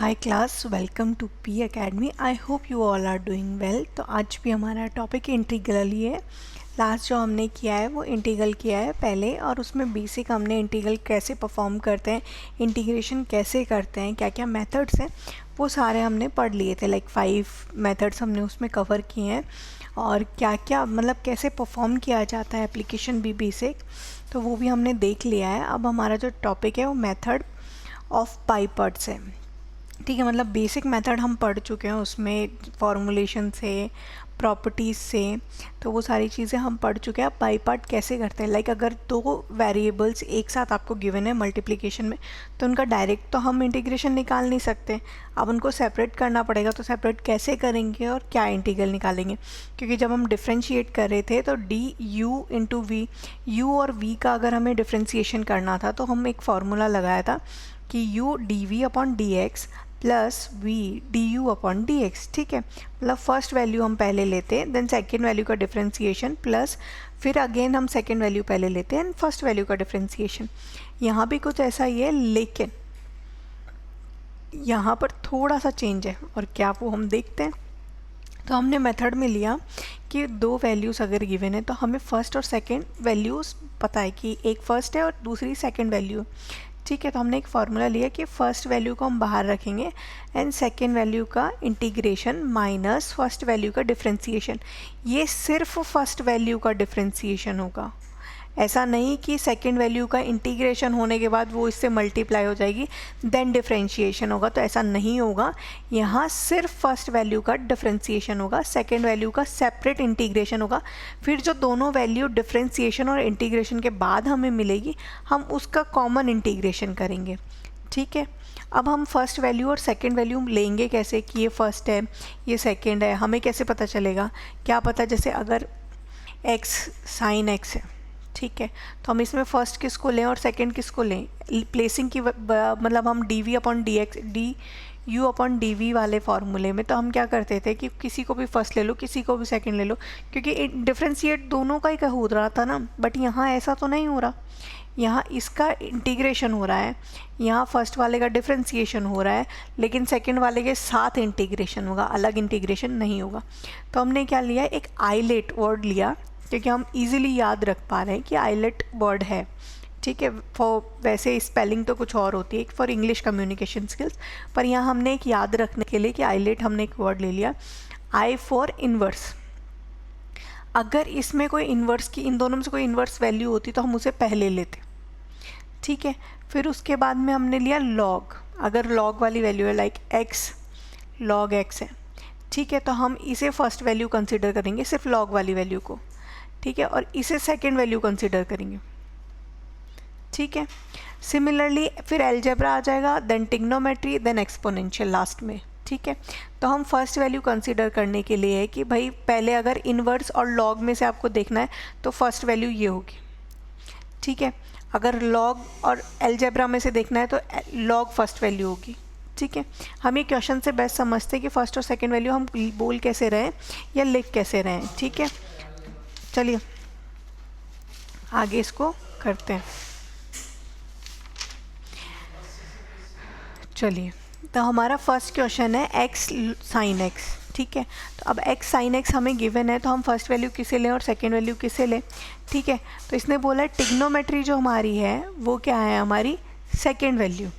Hi class, welcome to P academy. I hope you all are doing well. तो आज भी हमारा topic integral ही है। लास्ट जो हमने किया है वो इंटीग्रल किया है पहले, और उसमें बेसिक हमने इंटीग्रल कैसे परफॉर्म करते हैं, इंटीग्रेशन कैसे करते हैं, क्या क्या मेथड्स हैं, वो सारे हमने पढ़ लिए थे। लाइक 5 मेथड्स हमने उसमें कवर किए हैं, और क्या क्या मतलब कैसे परफॉर्म किया जाता है एप्लीकेशन भी बेसिक, तो वो भी हमने देख लिया है। अब हमारा जो टॉपिक है वो मेथड ऑफ बाईपार्ट्स है। ठीक है, मतलब बेसिक मेथड हम पढ़ चुके हैं, उसमें फॉर्मूलेशन से, प्रॉपर्टीज़ से, तो वो सारी चीज़ें हम पढ़ चुके हैं। अब बाई पार्ट कैसे करते हैं, लाइक अगर दो वेरिएबल्स एक साथ आपको गिवन है मल्टीप्लिकेशन में, तो उनका डायरेक्ट तो हम इंटीग्रेशन निकाल नहीं सकते। अब उनको सेपरेट करना पड़ेगा। तो सेपरेट कैसे करेंगे और क्या इंटीग्रल निकालेंगे, क्योंकि जब हम डिफ्रेंशिएट कर रहे थे तो d u into v, u और वी का अगर हमें डिफ्रेंशिएशन करना था तो हम एक फार्मूला लगाया था कि u d v upon d x plus v d u upon d x. ठीक है, मतलब फर्स्ट वैल्यू हम पहले लेते हैं, देन सेकेंड वैल्यू का डिफ्रेंसिएशन, प्लस फिर अगेन हम सेकेंड वैल्यू पहले लेते हैं, फर्स्ट वैल्यू का डिफ्रेंसिएशन। यहाँ भी कुछ ऐसा ही है, लेकिन यहाँ पर थोड़ा सा चेंज है, और क्या वो हम देखते हैं। तो हमने मेथड में लिया कि दो वैल्यूज़ अगर गिवन है तो हमें फर्स्ट और सेकेंड वैल्यूज़ पता है कि एक फर्स्ट है और दूसरी सेकेंड वैल्यू। ठीक है, तो हमने एक फार्मूला लिया कि फ़र्स्ट वैल्यू को हम बाहर रखेंगे एंड सेकेंड वैल्यू का इंटीग्रेशन माइनस फर्स्ट वैल्यू का डिफ्रेंसिएशन। ये सिर्फ फर्स्ट वैल्यू का डिफ्रेंसिएशन होगा, ऐसा नहीं कि सेकेंड वैल्यू का इंटीग्रेशन होने के बाद वो इससे मल्टीप्लाई हो जाएगी देन डिफ्रेंशिएशन होगा, तो ऐसा नहीं होगा। यहाँ सिर्फ फर्स्ट वैल्यू का डिफ्रेंशिएशन होगा, सेकेंड वैल्यू का सेपरेट इंटीग्रेशन होगा। फिर जो दोनों वैल्यू डिफ्रेंशिएशन और इंटीग्रेशन के बाद हमें मिलेगी, हम उसका कॉमन इंटीग्रेशन करेंगे। ठीक है, अब हम फर्स्ट वैल्यू और सेकेंड वैल्यू लेंगे कैसे कि ये फर्स्ट है ये सेकेंड है, हमें कैसे पता चलेगा, क्या पता, जैसे अगर x साइन x है, ठीक है, तो हम इसमें फर्स्ट किसको लें और सेकंड किसको लें, प्लेसिंग की मतलब हम d v upon d x, d u upon d v वाले फार्मूले में तो हम क्या करते थे कि किसी को भी फर्स्ट ले लो, किसी को भी सेकंड ले लो, क्योंकि डिफ्रेंशिएट दोनों का ही हो रहा था ना। बट यहाँ ऐसा तो नहीं हो रहा, यहाँ इसका इंटीग्रेशन हो रहा है, यहाँ फर्स्ट वाले का डिफ्रेंशिएशन हो रहा है, लेकिन सेकंड वाले के साथ इंटीग्रेशन होगा, अलग इंटीग्रेशन नहीं होगा। तो हमने क्या लिया, एक आइलेट वर्ड लिया, क्योंकि हम इजीली याद रख पा रहे हैं कि आइलेट वर्ड है। ठीक है, फॉर वैसे स्पेलिंग तो कुछ और होती है फॉर इंग्लिश कम्युनिकेशन स्किल्स, पर यहाँ हमने एक याद रखने के लिए कि आइलेट हमने एक वर्ड ले लिया, आई फॉर इन्वर्स। अगर इसमें कोई इन्वर्स की, इन दोनों में से कोई इन्वर्स वैल्यू होती तो हम उसे पहले लेते। ठीक है, फिर उसके बाद में हमने लिया लॉग। अगर लॉग वाली वैल्यू है लाइक एक्स, लॉग एक्स है, ठीक है, तो हम इसे फर्स्ट वैल्यू कंसिडर करेंगे, सिर्फ लॉग वाली वैल्यू को। ठीक है, और इसे सेकेंड वैल्यू कंसिडर करेंगे। ठीक है, सिमिलरली फिर अलजेब्रा आ जाएगा, then trigonometry, then exponential last में। ठीक है, तो हम फर्स्ट वैल्यू कंसिडर करने के लिए है कि भाई पहले अगर इन्वर्स और लॉग में से आपको देखना है तो फर्स्ट वैल्यू ये होगी। ठीक है, अगर लॉग और अलजेब्रा में से देखना है तो लॉग फर्स्ट वैल्यू होगी। ठीक है, हम ये क्वेश्चन से बेस्ट समझते हैं कि फर्स्ट और सेकेंड वैल्यू हम बोल कैसे रहे या लिख कैसे रहे। ठीक है, चलिए आगे इसको करते हैं। चलिए, तो हमारा फर्स्ट क्वेश्चन है एक्स साइन एक्स। ठीक है, तो अब एक्स साइन एक्स हमें गिवन है, तो हम फर्स्ट वैल्यू किसे लें और सेकेंड वैल्यू किसे लें। ठीक है, तो इसने बोला है ट्रिग्नोमेट्री जो हमारी है वो क्या है, हमारी सेकेंड वैल्यू।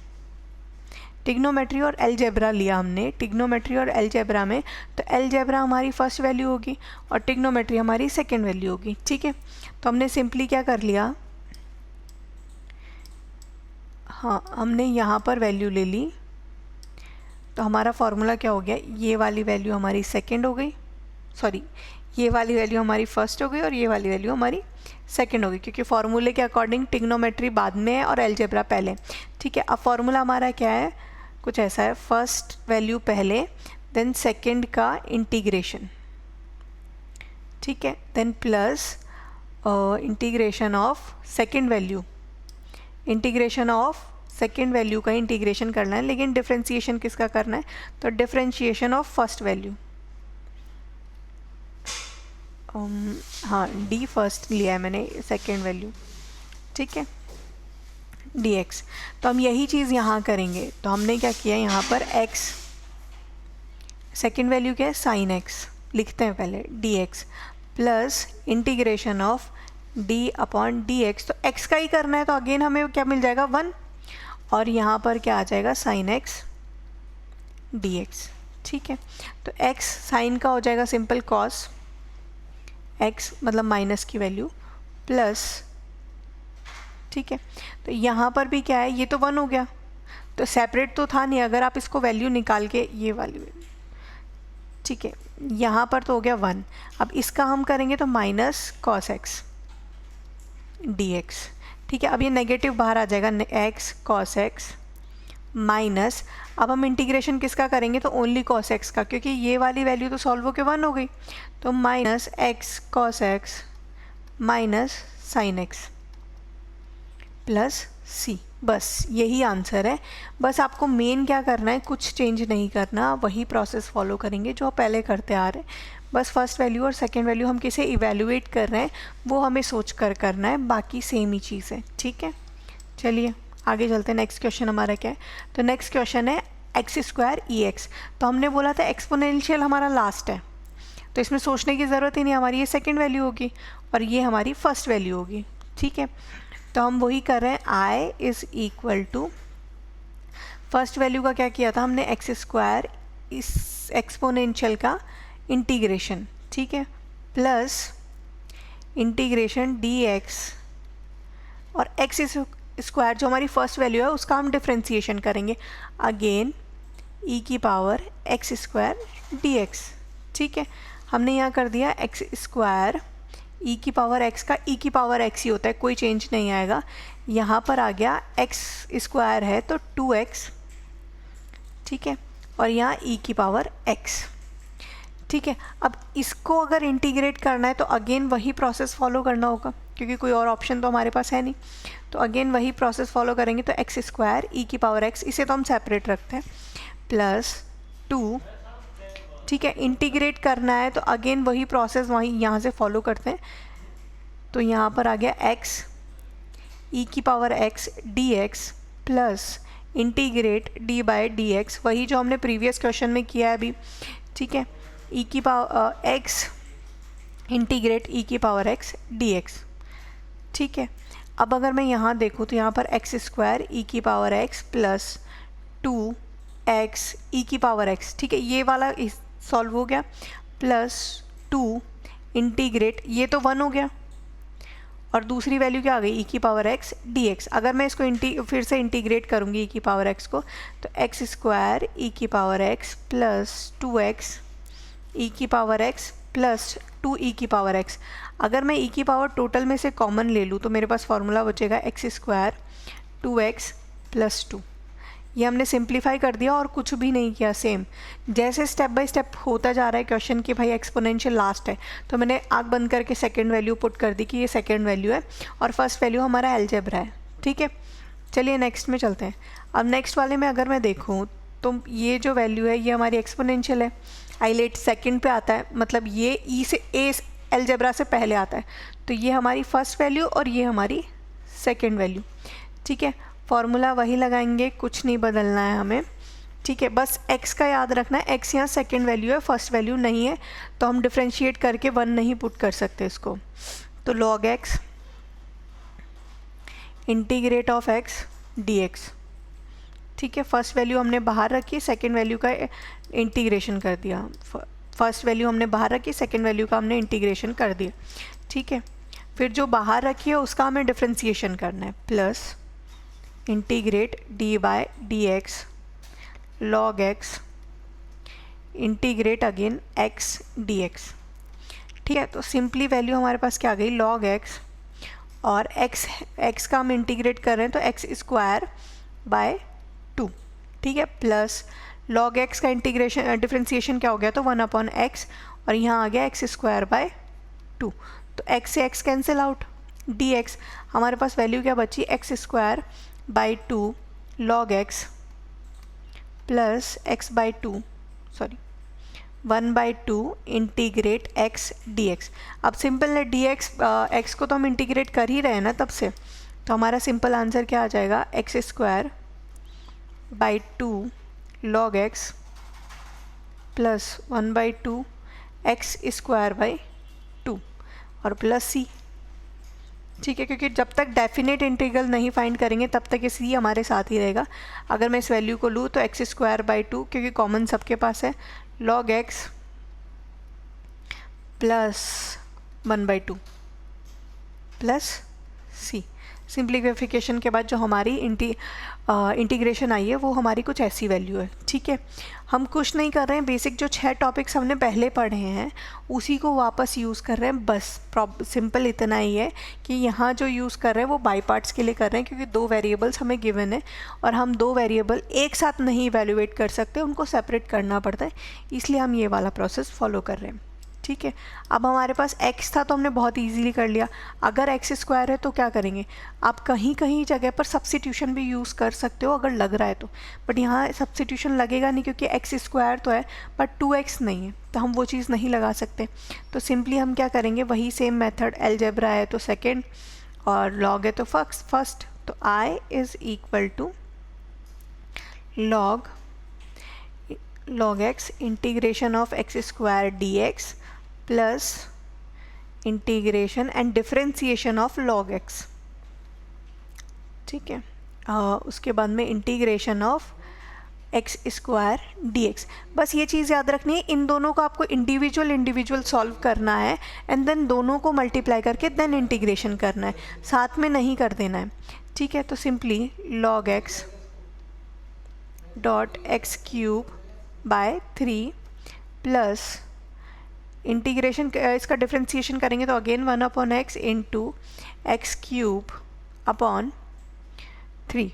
ट्रिग्नोमेट्री और अलजेब्रा लिया हमने, ट्रिग्नोमेट्री और अलजेब्रा में, तो अलजेब्रा हमारी फर्स्ट वैल्यू होगी और ट्रिग्नोमेट्री हमारी सेकेंड वैल्यू होगी। ठीक है, तो हमने सिंपली क्या कर लिया, हाँ हमने यहाँ पर वैल्यू ले ली, तो हमारा फार्मूला क्या हो गया, ये वाली वैल्यू हमारी सेकेंड हो गई, सॉरी ये वाली वैल्यू हमारी फर्स्ट हो गई और ये वाली वैल्यू हमारी सेकेंड हो गई, क्योंकि फार्मूले के अकॉर्डिंग ट्रिग्नोमेट्री बाद में है और अलजेब्रा पहले। ठीक है, अब फार्मूला हमारा क्या है, कुछ ऐसा है, फर्स्ट वैल्यू पहले, देन सेकेंड का इंटीग्रेशन। ठीक है, then plus integration of second value, integration of second value का इंटीग्रेशन करना है, लेकिन डिफ्रेंशिएशन किसका करना है, तो डिफ्रेंशिएशन ऑफ फर्स्ट वैल्यू। हाँ डी फर्स्ट लिया है मैंने, सेकेंड वैल्यू। ठीक है, dx। तो हम यही चीज़ यहाँ करेंगे। तो हमने क्या किया, यहाँ पर x, सेकेंड वैल्यू क्या है साइन x, लिखते हैं पहले dx plus integration of d upon dx। तो x का ही करना है, तो अगेन हमें क्या मिल जाएगा 1, और यहाँ पर क्या आ जाएगा साइन x dx। ठीक है, तो x साइन का हो जाएगा सिंपल कॉस x, मतलब माइनस की वैल्यू, प्लस, ठीक है, तो यहाँ पर भी क्या है, ये तो 1 हो गया, तो सेपरेट तो था नहीं, अगर आप इसको वैल्यू निकाल के ये वाली, ठीक है, यहाँ पर तो हो गया 1। अब इसका हम करेंगे तो माइनस कॉस x dx। ठीक है, अब ये नेगेटिव बाहर आ जाएगा, x कॉस x माइनस, अब हम इंटीग्रेशन किसका करेंगे, तो ओनली कॉस x का, क्योंकि ये वाली वैल्यू तो सॉल्व होकर 1 हो गई, तो minus x cos x minus sine x plus c। बस यही आंसर है। बस आपको मेन क्या करना है, कुछ चेंज नहीं करना, वही प्रोसेस फॉलो करेंगे जो आप पहले करते आ रहे हैं। बस फर्स्ट वैल्यू और सेकंड वैल्यू हम किसे इवेलुएट कर रहे हैं वो हमें सोच कर करना है, बाकी सेम ही चीज़ है। ठीक है, चलिए आगे चलते हैं। नेक्स्ट क्वेश्चन हमारा क्या है, तो नेक्स्ट क्वेश्चन है एक्स स्क्वायर ई एक्स। तो हमने बोला था एक्सपोनेंशियल हमारा लास्ट है, तो इसमें सोचने की ज़रूरत ही नहीं, हमारी ये सेकेंड वैल्यू होगी और ये हमारी फर्स्ट वैल्यू होगी। ठीक है, तो हम वही कर रहे हैं, I is equal to, first value का क्या किया था हमने, एक्स स्क्वायर इस एक्सपोनेंशियल का इंटीग्रेशन, ठीक है, प्लस इंटीग्रेशन डी एक्स, और एक्स स्क्वायर जो हमारी फर्स्ट वैल्यू है उसका हम डिफ्रेंसिएशन करेंगे, अगेन ई की power x square D x. ठीक है, हमने यहाँ कर दिया एक्स स्क्वायर ई की पावर एक्स का ई की पावर एक्स ही होता है, कोई चेंज नहीं आएगा। यहाँ पर आ गया एक्स स्क्वायर है तो 2x, ठीक है, और यहाँ ई की पावर x। ठीक है, अब इसको अगर इंटीग्रेट करना है तो अगेन वही प्रोसेस फॉलो करना होगा, क्योंकि कोई और ऑप्शन तो हमारे पास है नहीं, तो अगेन वही प्रोसेस फॉलो करेंगे। तो एक्स स्क्वायर ई की पावर x, इसे तो हम सेपरेट रखते हैं, प्लस 2, ठीक है, इंटीग्रेट करना है तो अगेन वही प्रोसेस वहीं यहाँ से फॉलो करते हैं। तो यहाँ पर आ गया x ई की power x dx plus integrate d by dx, वही जो हमने प्रीवियस क्वेश्चन में किया है अभी। ठीक है, ई की पावर x इंटीग्रेट ई की पावर x dx। ठीक है, अब अगर मैं यहाँ देखूँ तो यहाँ पर एक्स स्क्वायर ई की पावर x प्लस 2x ई की पावर x, ठीक है, ये वाला सॉल्व हो गया, प्लस 2 इंटीग्रेट, ये तो 1 हो गया, और दूसरी वैल्यू क्या आ गई, ई की पावर x dx। अगर मैं इसको फिर से इंटीग्रेट करूँगी ई की पावर x को, तो एक्स स्क्वायर ई की पावर x प्लस 2x ई की पावर x प्लस 2 ई की पावर x। अगर मैं ई की पावर टोटल में से कॉमन ले लूँ तो मेरे पास फॉर्मूला बचेगा एक्स स्क्वायर 2x प्लस 2। ये हमने सिंप्लीफाई कर दिया और कुछ भी नहीं किया, सेम जैसे स्टेप बाय स्टेप होता जा रहा है क्वेश्चन कि भाई एक्सपोनेंशियल लास्ट है, तो मैंने आँख बंद करके सेकंड वैल्यू पुट कर दी कि ये सेकंड वैल्यू है और फर्स्ट वैल्यू हमारा अलजेब्रा है। ठीक है, चलिए नेक्स्ट में चलते हैं। अब नेक्स्ट वाले में अगर मैं देखूँ तो ये जो वैल्यू है ये हमारी एक्सपोनेंशियल है, आइलेट सेकेंड पे आता है, मतलब ये ई से ए अलजेब्रा से पहले आता है, तो ये हमारी फर्स्ट वैल्यू और ये हमारी सेकेंड वैल्यू। ठीक है, फॉर्मूला वही लगाएंगे, कुछ नहीं बदलना है हमें। ठीक है, बस x का याद रखना है, x यहाँ सेकेंड वैल्यू है, फर्स्ट वैल्यू नहीं है, तो हम डिफ्रेंशिएट करके 1 नहीं पुट कर सकते इसको। तो log x integrate of x dx। ठीक है, फर्स्ट वैल्यू हमने बाहर रखी, सेकेंड वैल्यू का इंटीग्रेशन कर दिया, फर्स्ट वैल्यू हमने बाहर रखी, सेकेंड वैल्यू का हमने इंटीग्रेशन कर दिया। ठीक है, फिर जो बाहर रखी है उसका हमें डिफ्रेंसिएशन करना है, plus integrate d by d x log x integrate again x d x. ठीक है, तो सिंपली वैल्यू हमारे पास क्या आ गई, लॉग एक्स, और एक्स का हम इंटीग्रेट कर रहे हैं तो एक्स स्क्वायर बाय 2। ठीक है, प्लस लॉग एक्स का इंटीग्रेशन डिफ्रेंसिएशन क्या हो गया, तो 1/x, और यहाँ आ गया एक्स स्क्वायर बाय 2, तो x से x कैंसिल आउट, dx हमारे पास वैल्यू क्या बची, x square by 2 log x plus x by 2 sorry 1/2 integrate x dx। अब सिंपल है, dx x को तो हम इंटीग्रेट कर ही रहे हैं ना तब से, तो हमारा सिंपल आंसर क्या आ जाएगा, x square by 2 log x plus 1/2 x square by 2 और प्लस सी। ठीक है, क्योंकि जब तक डेफिनेट इंटीग्रल नहीं फाइंड करेंगे तब तक ये सी हमारे साथ ही रहेगा। अगर मैं इस वैल्यू को लूँ तो एक्स स्क्वायर बाई 2, क्योंकि कॉमन सबके पास है, log x प्लस 1/2 प्लस सी। सिंप्लीफिकेशन के बाद जो हमारी इंटीग्रेशन आई है वो हमारी कुछ ऐसी वैल्यू है। ठीक है, हम कुछ नहीं कर रहे हैं, बेसिक जो 6 टॉपिक्स हमने पहले पढ़े हैं उसी को वापस यूज़ कर रहे हैं। बस सिंपल इतना ही है कि यहाँ जो यूज़ कर रहे हैं वो बाई पार्ट्स के लिए कर रहे हैं, क्योंकि 2 वेरिएबल्स हमें गिवन है और हम 2 वेरिएबल एक साथ नहीं इवेल्युएट कर सकते, उनको सेपरेट करना पड़ता है, इसलिए हम ये वाला प्रोसेस फॉलो कर रहे हैं। ठीक है, अब हमारे पास x था तो हमने बहुत इजीली कर लिया। अगर एक्स स्क्वायर है तो क्या करेंगे, आप कहीं कहीं जगह पर सब्स्टिट्यूशन भी यूज़ कर सकते हो अगर लग रहा है तो, बट यहाँ सब्स्टिट्यूशन लगेगा नहीं क्योंकि एक्स स्क्वायर तो है बट 2x नहीं है, तो हम वो चीज़ नहीं लगा सकते। तो सिंपली हम क्या करेंगे, वही सेम मेथड, अलजेब्रा है तो सेकेंड और लॉग है तो फर्स्ट, तो i is equal to log x integration of x square dx plus integration and differentiation of log x। ठीक है, उसके बाद में integration of x square dx। बस ये चीज़ याद रखनी है, इन दोनों को आपको इंडिविजुअल सॉल्व करना है एंड देन दोनों को मल्टीप्लाई करके देन इंटीग्रेशन करना है, साथ में नहीं कर देना है। ठीक है, तो simply log x dot x cube by 3 plus integration, इसका डिफ्रेंशिएशन करेंगे तो again 1/x into x cube upon 3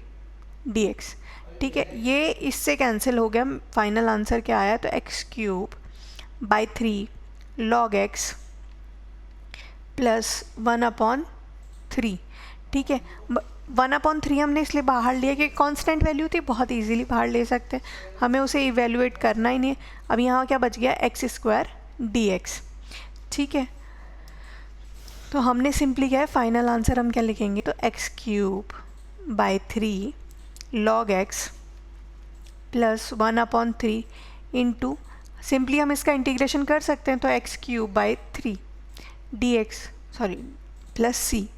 dx। ठीक है, ये इससे कैंसिल हो गया, फाइनल आंसर क्या आया, तो x cube by 3 log x plus 1/3। ठीक है, 1/3 हमने इसलिए बाहर लिया कि कांस्टेंट वैल्यू थी, बहुत इजीली बाहर ले सकते हैं, हमें उसे इवेल्युएट करना ही नहीं है। अब यहाँ क्या बच गया, एक्स स्क्वायर dx। ठीक है, तो हमने सिंपली क्या है, फाइनल आंसर हम क्या लिखेंगे, तो x cube by 3 log x plus 1/3 into, simply हम इसका इंटीग्रेशन कर सकते हैं, तो x cube by 3 dx plus c.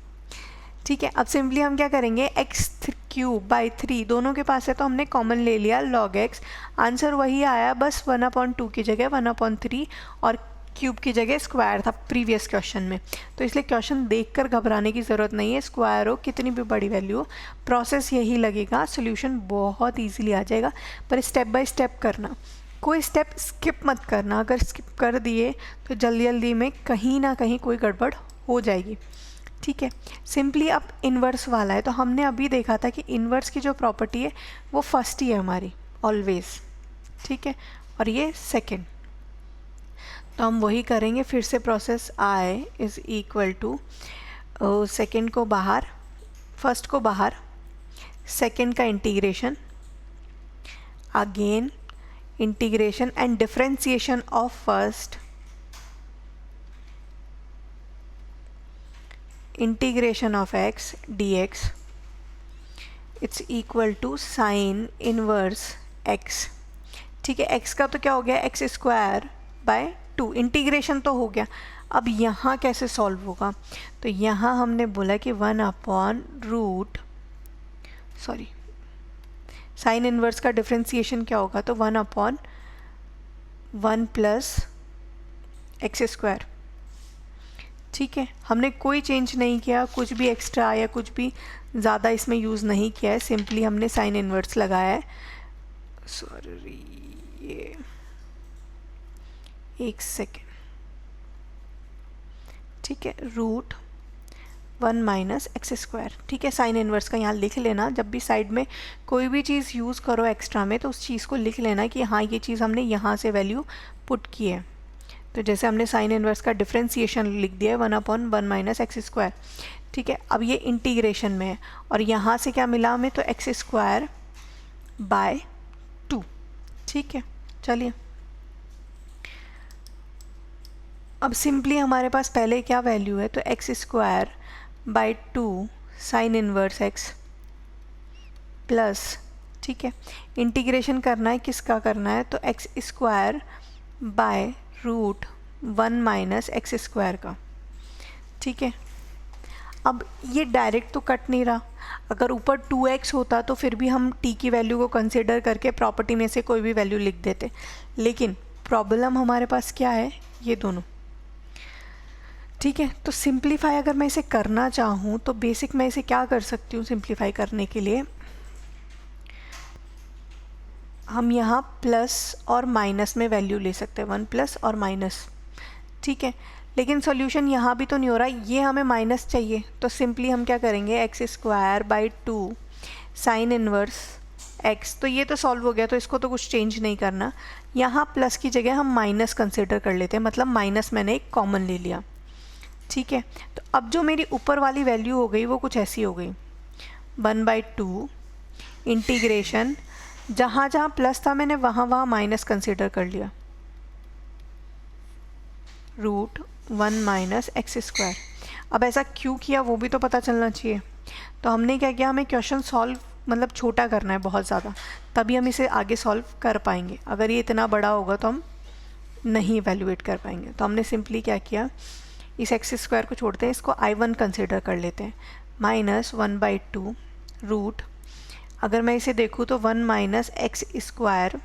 ठीक है, अब सिंपली हम क्या करेंगे, एक्स क्यूब बाई 3 दोनों के पास है तो हमने कॉमन ले लिया log x, आंसर वही आया, बस 1/2 की जगह 1/3 और क्यूब की जगह स्क्वायर था प्रीवियस क्वेश्चन में। तो इसलिए क्वेश्चन देखकर घबराने की ज़रूरत नहीं है, स्क्वायर हो कितनी भी बड़ी वैल्यू हो, प्रोसेस यही लगेगा, सोल्यूशन बहुत ईजिली आ जाएगा। पर स्टेप बाय स्टेप करना, कोई स्टेप स्किप मत करना, अगर स्किप कर दिए तो जल्दी जल्दी में कहीं ना कहीं कोई गड़बड़ हो जाएगी। ठीक है, सिंपली अब इन्वर्स वाला है, तो हमने अभी देखा था कि इन्वर्स की जो प्रॉपर्टी है वो फर्स्ट ही है हमारी ऑलवेज। ठीक है, और ये सेकंड, तो हम वही करेंगे फिर से process, i is equal to second को बाहर, फर्स्ट को बाहर, सेकेंड का integration, again integration and differentiation of first, integration of x dx, it's equal to sine inverse x। ठीक है, x का तो क्या हो गया, एक्स स्क्वायर बाय 2, इंटीग्रेशन तो हो गया। अब यहाँ कैसे सॉल्व होगा, तो यहाँ हमने बोला कि 1/रूट, साइन इनवर्स का डिफरेंशिएशन क्या होगा, तो 1/1 प्लस एक्स स्क्वायर। ठीक है, हमने कोई चेंज नहीं किया, कुछ भी एक्स्ट्रा या कुछ भी ज़्यादा इसमें यूज़ नहीं किया है, सिंपली हमने साइन इनवर्स लगाया है। ये एक सेकेंड। ठीक है, रूट 1 माइनस एक्स स्क्वायर। ठीक है, साइन इनवर्स का यहाँ लिख लेना, जब भी साइड में कोई भी चीज़ यूज़ करो एक्स्ट्रा में तो उस चीज़ को लिख लेना कि हाँ ये चीज़ हमने यहाँ से वैल्यू पुट की है। तो जैसे हमने साइन इनवर्स का डिफरेंशिएशन लिख दिया है 1/1 माइनस एक्स स्क्वायर। ठीक है, अब ये इंटीग्रेशन में है और यहाँ से क्या मिला हमें, तो एक्स स्क्वायर बाय 2। ठीक है, चलिए अब सिंपली हमारे पास पहले क्या वैल्यू है, तो x square by 2 sine inverse x plus, ठीक है, इंटीग्रेशन करना है, किसका करना है, तो x square by root 1 minus x square का, ठीक है। अब ये डायरेक्ट तो कट नहीं रहा, अगर ऊपर 2x होता तो फिर भी हम t की वैल्यू को कंसिडर करके प्रॉपर्टी में से कोई भी वैल्यू लिख देते, लेकिन प्रॉब्लम हमारे पास क्या है, ये दोनों, ठीक है। तो सिंप्लीफाई अगर मैं इसे करना चाहूँ तो बेसिक मैं इसे क्या कर सकती हूँ, सिंप्लीफाई करने के लिए हम यहाँ प्लस और माइनस में वैल्यू ले सकते हैं, 1 प्लस और माइनस, ठीक है। लेकिन सॉल्यूशन यहाँ भी तो नहीं हो रहा, ये हमें माइनस चाहिए, तो सिंपली हम क्या करेंगे, x square by 2 sine inverse x, तो ये तो सॉल्व हो गया, तो इसको तो कुछ चेंज नहीं करना। यहाँ प्लस की जगह हम माइनस कंसिडर कर लेते हैं, मतलब माइनस मैंने एक कॉमन ले लिया, ठीक है। तो अब जो मेरी ऊपर वाली वैल्यू हो गई वो कुछ ऐसी हो गई, 1/2 इंटीग्रेशन, जहाँ जहाँ प्लस था मैंने वहाँ वहाँ माइनस कंसिडर कर लिया, रूट 1 माइनस एक्स स्क्वायर। अब ऐसा क्यों किया वो भी तो पता चलना चाहिए, तो हमने क्या किया, हमें क्वेश्चन सॉल्व मतलब छोटा करना है बहुत ज़्यादा, तभी हम इसे आगे सॉल्व कर पाएंगे। अगर ये इतना बड़ा होगा तो हम नहीं इवैल्यूएट कर पाएंगे। तो हमने सिंपली क्या किया, इस एक्स स्क्वायर को छोड़ते हैं, इसको I1 कंसिडर कर लेते हैं, माइनस 1/2 रूट, अगर मैं इसे देखूँ तो 1 minus x square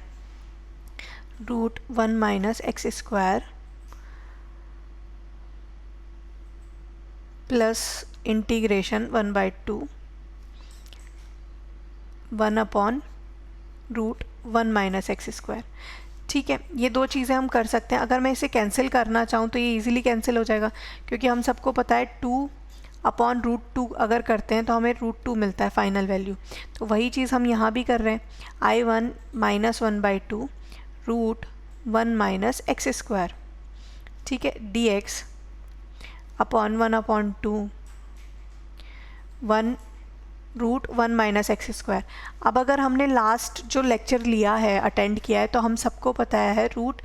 root 1 minus x square plus integration 1/2 1 root 1 minus x square, ठीक है। ये दो चीज़ें हम कर सकते हैं। अगर मैं इसे कैंसिल करना चाहूँ तो ये इजीली कैंसिल हो जाएगा, क्योंकि हम सबको पता है 2/√2 अगर करते हैं तो हमें √2 मिलता है फाइनल वैल्यू। तो वही चीज़ हम यहाँ भी कर रहे हैं, I1 minus 1/2 root 1 minus x square, ठीक है, dx upon 1/2 1 root 1 minus x square. अब अगर हमने लास्ट जो लेक्चर लिया है, अटेंड किया है, तो हम सबको पता है रूट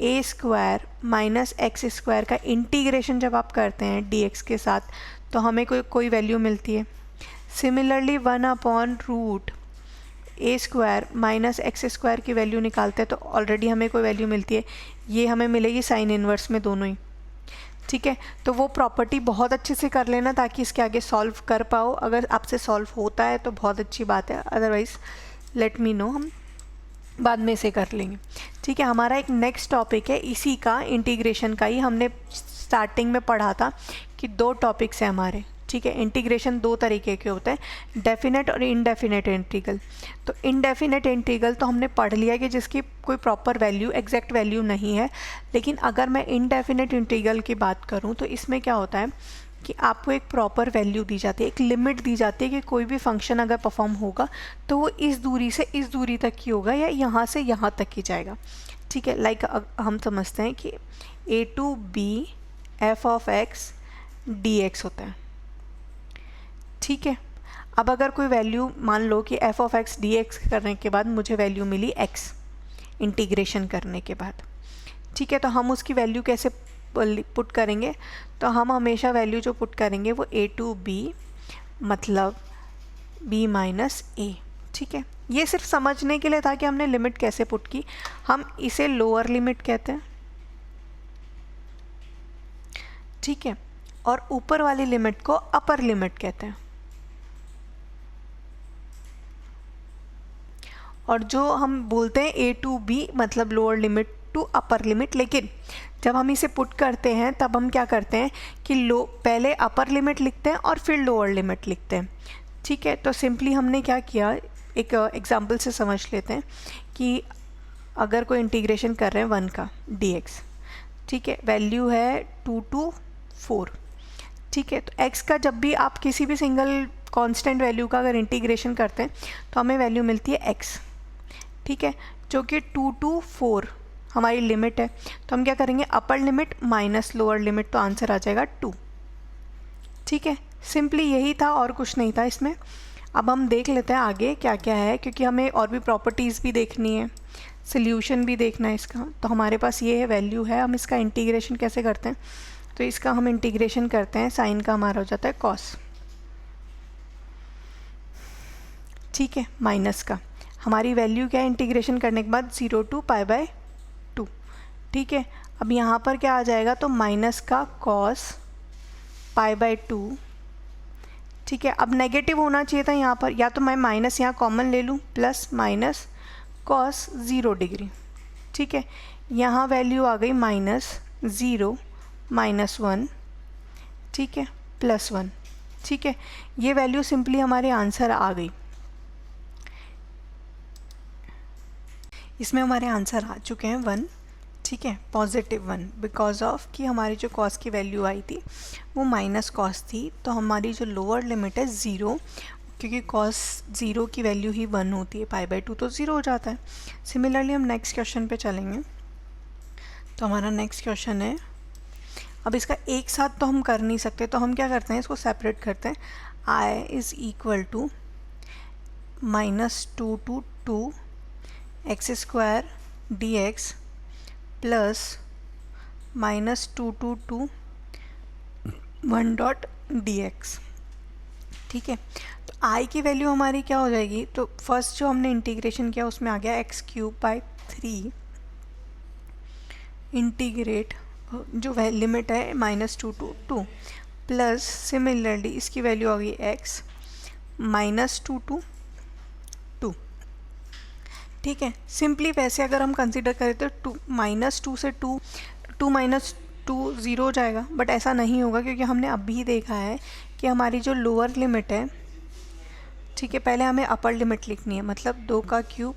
ए स्क्वायर माइनस एक्स स्क्वायर का इंटीग्रेशन जब आप करते हैं dx के साथ तो हमें कोई वैल्यू मिलती है। सिमिलरली 1/रूट ए स्क्वायर माइनस एक्स स्क्वायर की वैल्यू निकालते हैं तो ऑलरेडी हमें कोई वैल्यू मिलती है, ये हमें मिलेगी साइन इनवर्स में दोनों ही, ठीक है। तो वो प्रॉपर्टी बहुत अच्छे से कर लेना ताकि इसके आगे सॉल्व कर पाओ। अगर आपसे सॉल्व होता है तो बहुत अच्छी बात है, अदरवाइज़ लेट मी नो, हम बाद में इसे कर लेंगे, ठीक है। हमारा एक नेक्स्ट टॉपिक है इसी का, इंटीग्रेशन का ही। हमने स्टार्टिंग में पढ़ा था कि 2 टॉपिक्स हैं हमारे, ठीक है। इंटीग्रेशन 2 तरीके के होते हैं, डेफिनेट और इनडेफिनेट इंटीग्रल। तो इनडेफिनेट इंटीग्रल तो हमने पढ़ लिया कि जिसकी कोई प्रॉपर वैल्यू, एग्जैक्ट वैल्यू नहीं है। लेकिन अगर मैं इनडेफिनेट इंटीग्रल की बात करूं तो इसमें क्या होता है कि आपको एक प्रॉपर वैल्यू दी जाती है, एक लिमिट दी जाती है कि कोई भी फंक्शन अगर परफॉर्म होगा तो वो इस दूरी से इस दूरी तक ही होगा या यहाँ से यहाँ तक ही जाएगा, ठीक है। लाइक हम समझते हैं कि a to b f(x) dx होता है, ठीक है। अब अगर कोई वैल्यू, मान लो कि f(x) dx करने के बाद मुझे वैल्यू मिली x इंटीग्रेशन करने के बाद, ठीक है। तो हम उसकी वैल्यू कैसे पुट करेंगे, तो हम हमेशा वैल्यू जो पुट करेंगे वो a to b मतलब b माइनस a, ठीक है। ये सिर्फ समझने के लिए था कि हमने लिमिट कैसे पुट की। हम इसे लोअर लिमिट कहते हैं, ठीक है, और ऊपर वाली लिमिट को अपर लिमिट कहते हैं। और जो हम बोलते हैं a to b मतलब lower limit to upper limit, लेकिन जब हम इसे पुट करते हैं तब हम क्या करते हैं कि पहले अपर लिमिट लिखते हैं और फिर लोअर लिमिट लिखते हैं, ठीक है। तो सिंपली हमने क्या किया, एक एग्जांपल से समझ लेते हैं कि अगर कोई इंटीग्रेशन कर रहे हैं 1 का dx, ठीक है, वैल्यू है 2 to 4, ठीक है। तो x का जब भी आप किसी भी सिंगल कांस्टेंट वैल्यू का अगर इंटीग्रेशन करते हैं तो हमें वैल्यू मिलती है x, ठीक है, जो कि 2 to 4 हमारी लिमिट है। तो हम क्या करेंगे, upper limit minus lower limit, तो आंसर आ जाएगा 2, ठीक है। सिंपली यही था और कुछ नहीं था इसमें। अब हम देख लेते हैं आगे क्या क्या है, क्योंकि हमें और भी प्रॉपर्टीज़ भी देखनी है, सोल्यूशन भी देखना है इसका। तो हमारे पास ये है, वैल्यू है, हम इसका इंटीग्रेशन कैसे करते हैं, तो इसका हम इंटीग्रेशन करते हैं, साइन का हमारा हो जाता है कॉस, ठीक है, माइनस का। हमारी वैल्यू क्या है इंटीग्रेशन करने के बाद 0 to π/2। ठीक है, अब यहाँ पर क्या आ जाएगा, तो माइनस का cos π/2। ठीक है, अब नेगेटिव होना चाहिए था यहाँ पर, या तो मैं माइनस यहाँ कॉमन ले लूँ, प्लस माइनस cos 0 डिग्री। ठीक है, यहाँ वैल्यू आ गई -0 -1। ठीक है, +1। ठीक है, ये वैल्यू सिंपली हमारे आंसर आ गई। इसमें हमारे आंसर आ चुके हैं 1। ठीक है, +1 बिकॉज ऑफ कि हमारी जो कॉस की वैल्यू आई थी वो माइनस कॉस थी, तो हमारी जो लोअर लिमिट है 0, क्योंकि cos 0 की वैल्यू ही 1 होती है, π/2 तो 0 हो जाता है। सिमिलरली हम नेक्स्ट क्वेश्चन पे चलेंगे। तो हमारा नेक्स्ट क्वेश्चन है, अब इसका एक साथ तो हम कर नहीं सकते, तो हम क्या करते हैं, इसको सेपरेट करते हैं। I is equal to -2 to 2 x² dx plus -2 to 2 1 dot dx। ठीक है, तो I की वैल्यू हमारी क्या हो जाएगी, तो फर्स्ट जो हमने इंटीग्रेशन किया उसमें आ गया x³ इंटीग्रेट जो लिमिट है -2 to 2 प्लस सिमिलरली इसकी वैल्यू आ गई x -2 to 2। ठीक है, सिंपली वैसे अगर हम कंसिडर करें तो -2 से 2 -2 0 हो जाएगा, बट ऐसा नहीं होगा क्योंकि हमने अभी देखा है कि हमारी जो लोअर लिमिट है, ठीक है, पहले हमें अपर लिमिट लिखनी है, मतलब 2 का क्यूब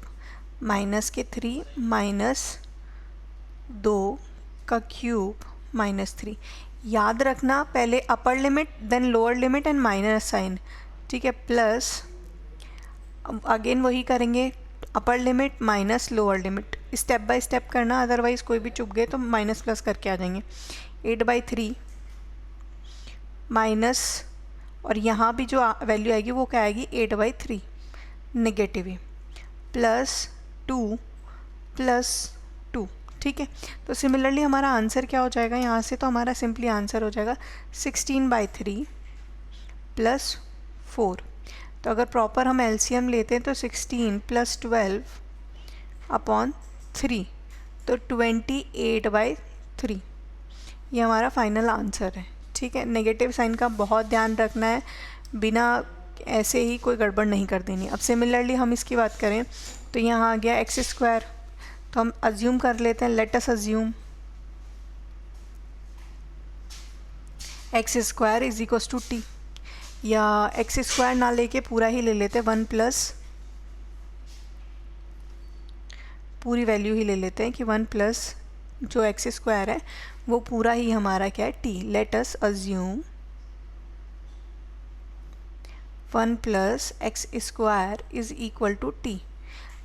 -3 -2 का क्यूब -3। याद रखना पहले upper limit then lower limit and minus sign. ठीक है, प्लस अगेन वही करेंगे, upper limit minus lower limit, step by step करना, अदरवाइज़ कोई भी चुप गए तो माइनस प्लस करके आ जाएंगे। 8/3 माइनस, और यहाँ भी जो वैल्यू आएगी वो क्या आएगी 8/3 नेगेटिव ही, प्लस 2 + 2। ठीक है, तो सिमिलरली हमारा आंसर क्या हो जाएगा यहाँ से, तो हमारा सिंपली आंसर हो जाएगा 16/3 + 4। तो अगर प्रॉपर हम एलसीएम लेते हैं तो 16 + 12/3, तो 28/3 ये हमारा फाइनल आंसर है। ठीक है, नेगेटिव साइन का बहुत ध्यान रखना है, बिना ऐसे ही कोई गड़बड़ नहीं कर देनी। अब सिमिलरली हम इसकी बात करें तो यहाँ आ गया x², तो हम अज्यूम कर लेते हैं, let us assume x² = t, या x² ना लेके पूरा ही ले लेते हैं 1 प्लस पूरी वैल्यू ही ले लेते हैं कि 1 प्लस जो x² है वो पूरा ही हमारा क्या है t। Let us assume 1 + x² = t।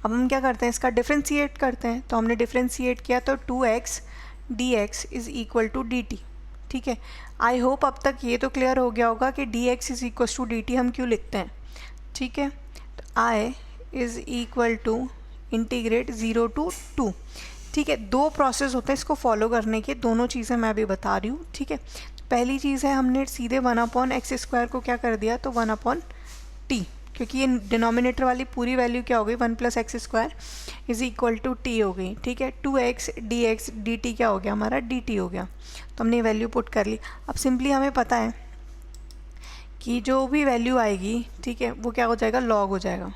अब हम क्या करते हैं, इसका डिफ्रेंशिएट करते हैं, तो हमने डिफ्रेंशिएट किया तो 2x dx = dt। ठीक है, आई होप अब तक ये तो क्लियर हो गया होगा कि dx = dt हम क्यों लिखते हैं। ठीक है, तो I is equal to integrate 0 to 2। ठीक है, दो प्रोसेस होते हैं इसको फॉलो करने के, दोनों चीज़ें मैं अभी बता रही हूँ। ठीक है, पहली चीज़ है हमने सीधे 1/x² को क्या कर दिया, तो 1/t, क्योंकि ये डिनोमिनेटर वाली पूरी वैल्यू क्या हो गई 1 + x² = t हो गई। ठीक है, 2x dx dt क्या हो गया हमारा dt हो गया, तो हमने वैल्यू पुट कर ली। अब सिंपली हमें पता है कि जो भी वैल्यू आएगी, ठीक है, वो क्या हो जाएगा, लॉग हो जाएगा।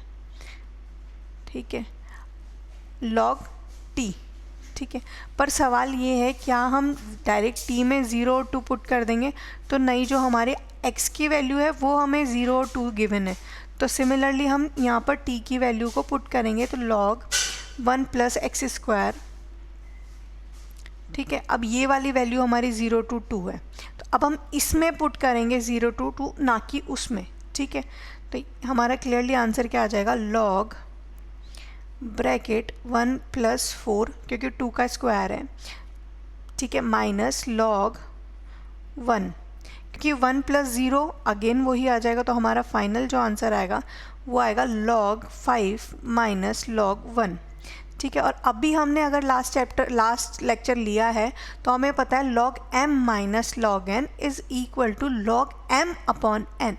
ठीक है, log t। ठीक है, पर सवाल ये है क्या हम डायरेक्ट t में 0 और 2 पुट कर देंगे, तो नहीं, जो हमारे x की वैल्यू है वो हमें 0 और 2 गिवन है, तो सिमिलरली हम यहाँ पर t की वैल्यू को पुट करेंगे, तो log 1 + x²। ठीक है, अब ये वाली वैल्यू हमारी 0 to 2 है, तो अब हम इसमें पुट करेंगे 0 to 2, ना कि उसमें। ठीक है, तो हमारा क्लियरली आंसर क्या आ जाएगा, log ब्रैकेट 1 + 4, क्योंकि 2 का स्क्वायर है। ठीक है, माइनस log 1, क्योंकि 1 + 0 अगेन वही आ जाएगा, तो हमारा फाइनल जो आंसर आएगा वो आएगा log 5 - log 1। ठीक है, और अभी हमने अगर लास्ट लेक्चर लिया है तो हमें पता है log m - log n = log m/n।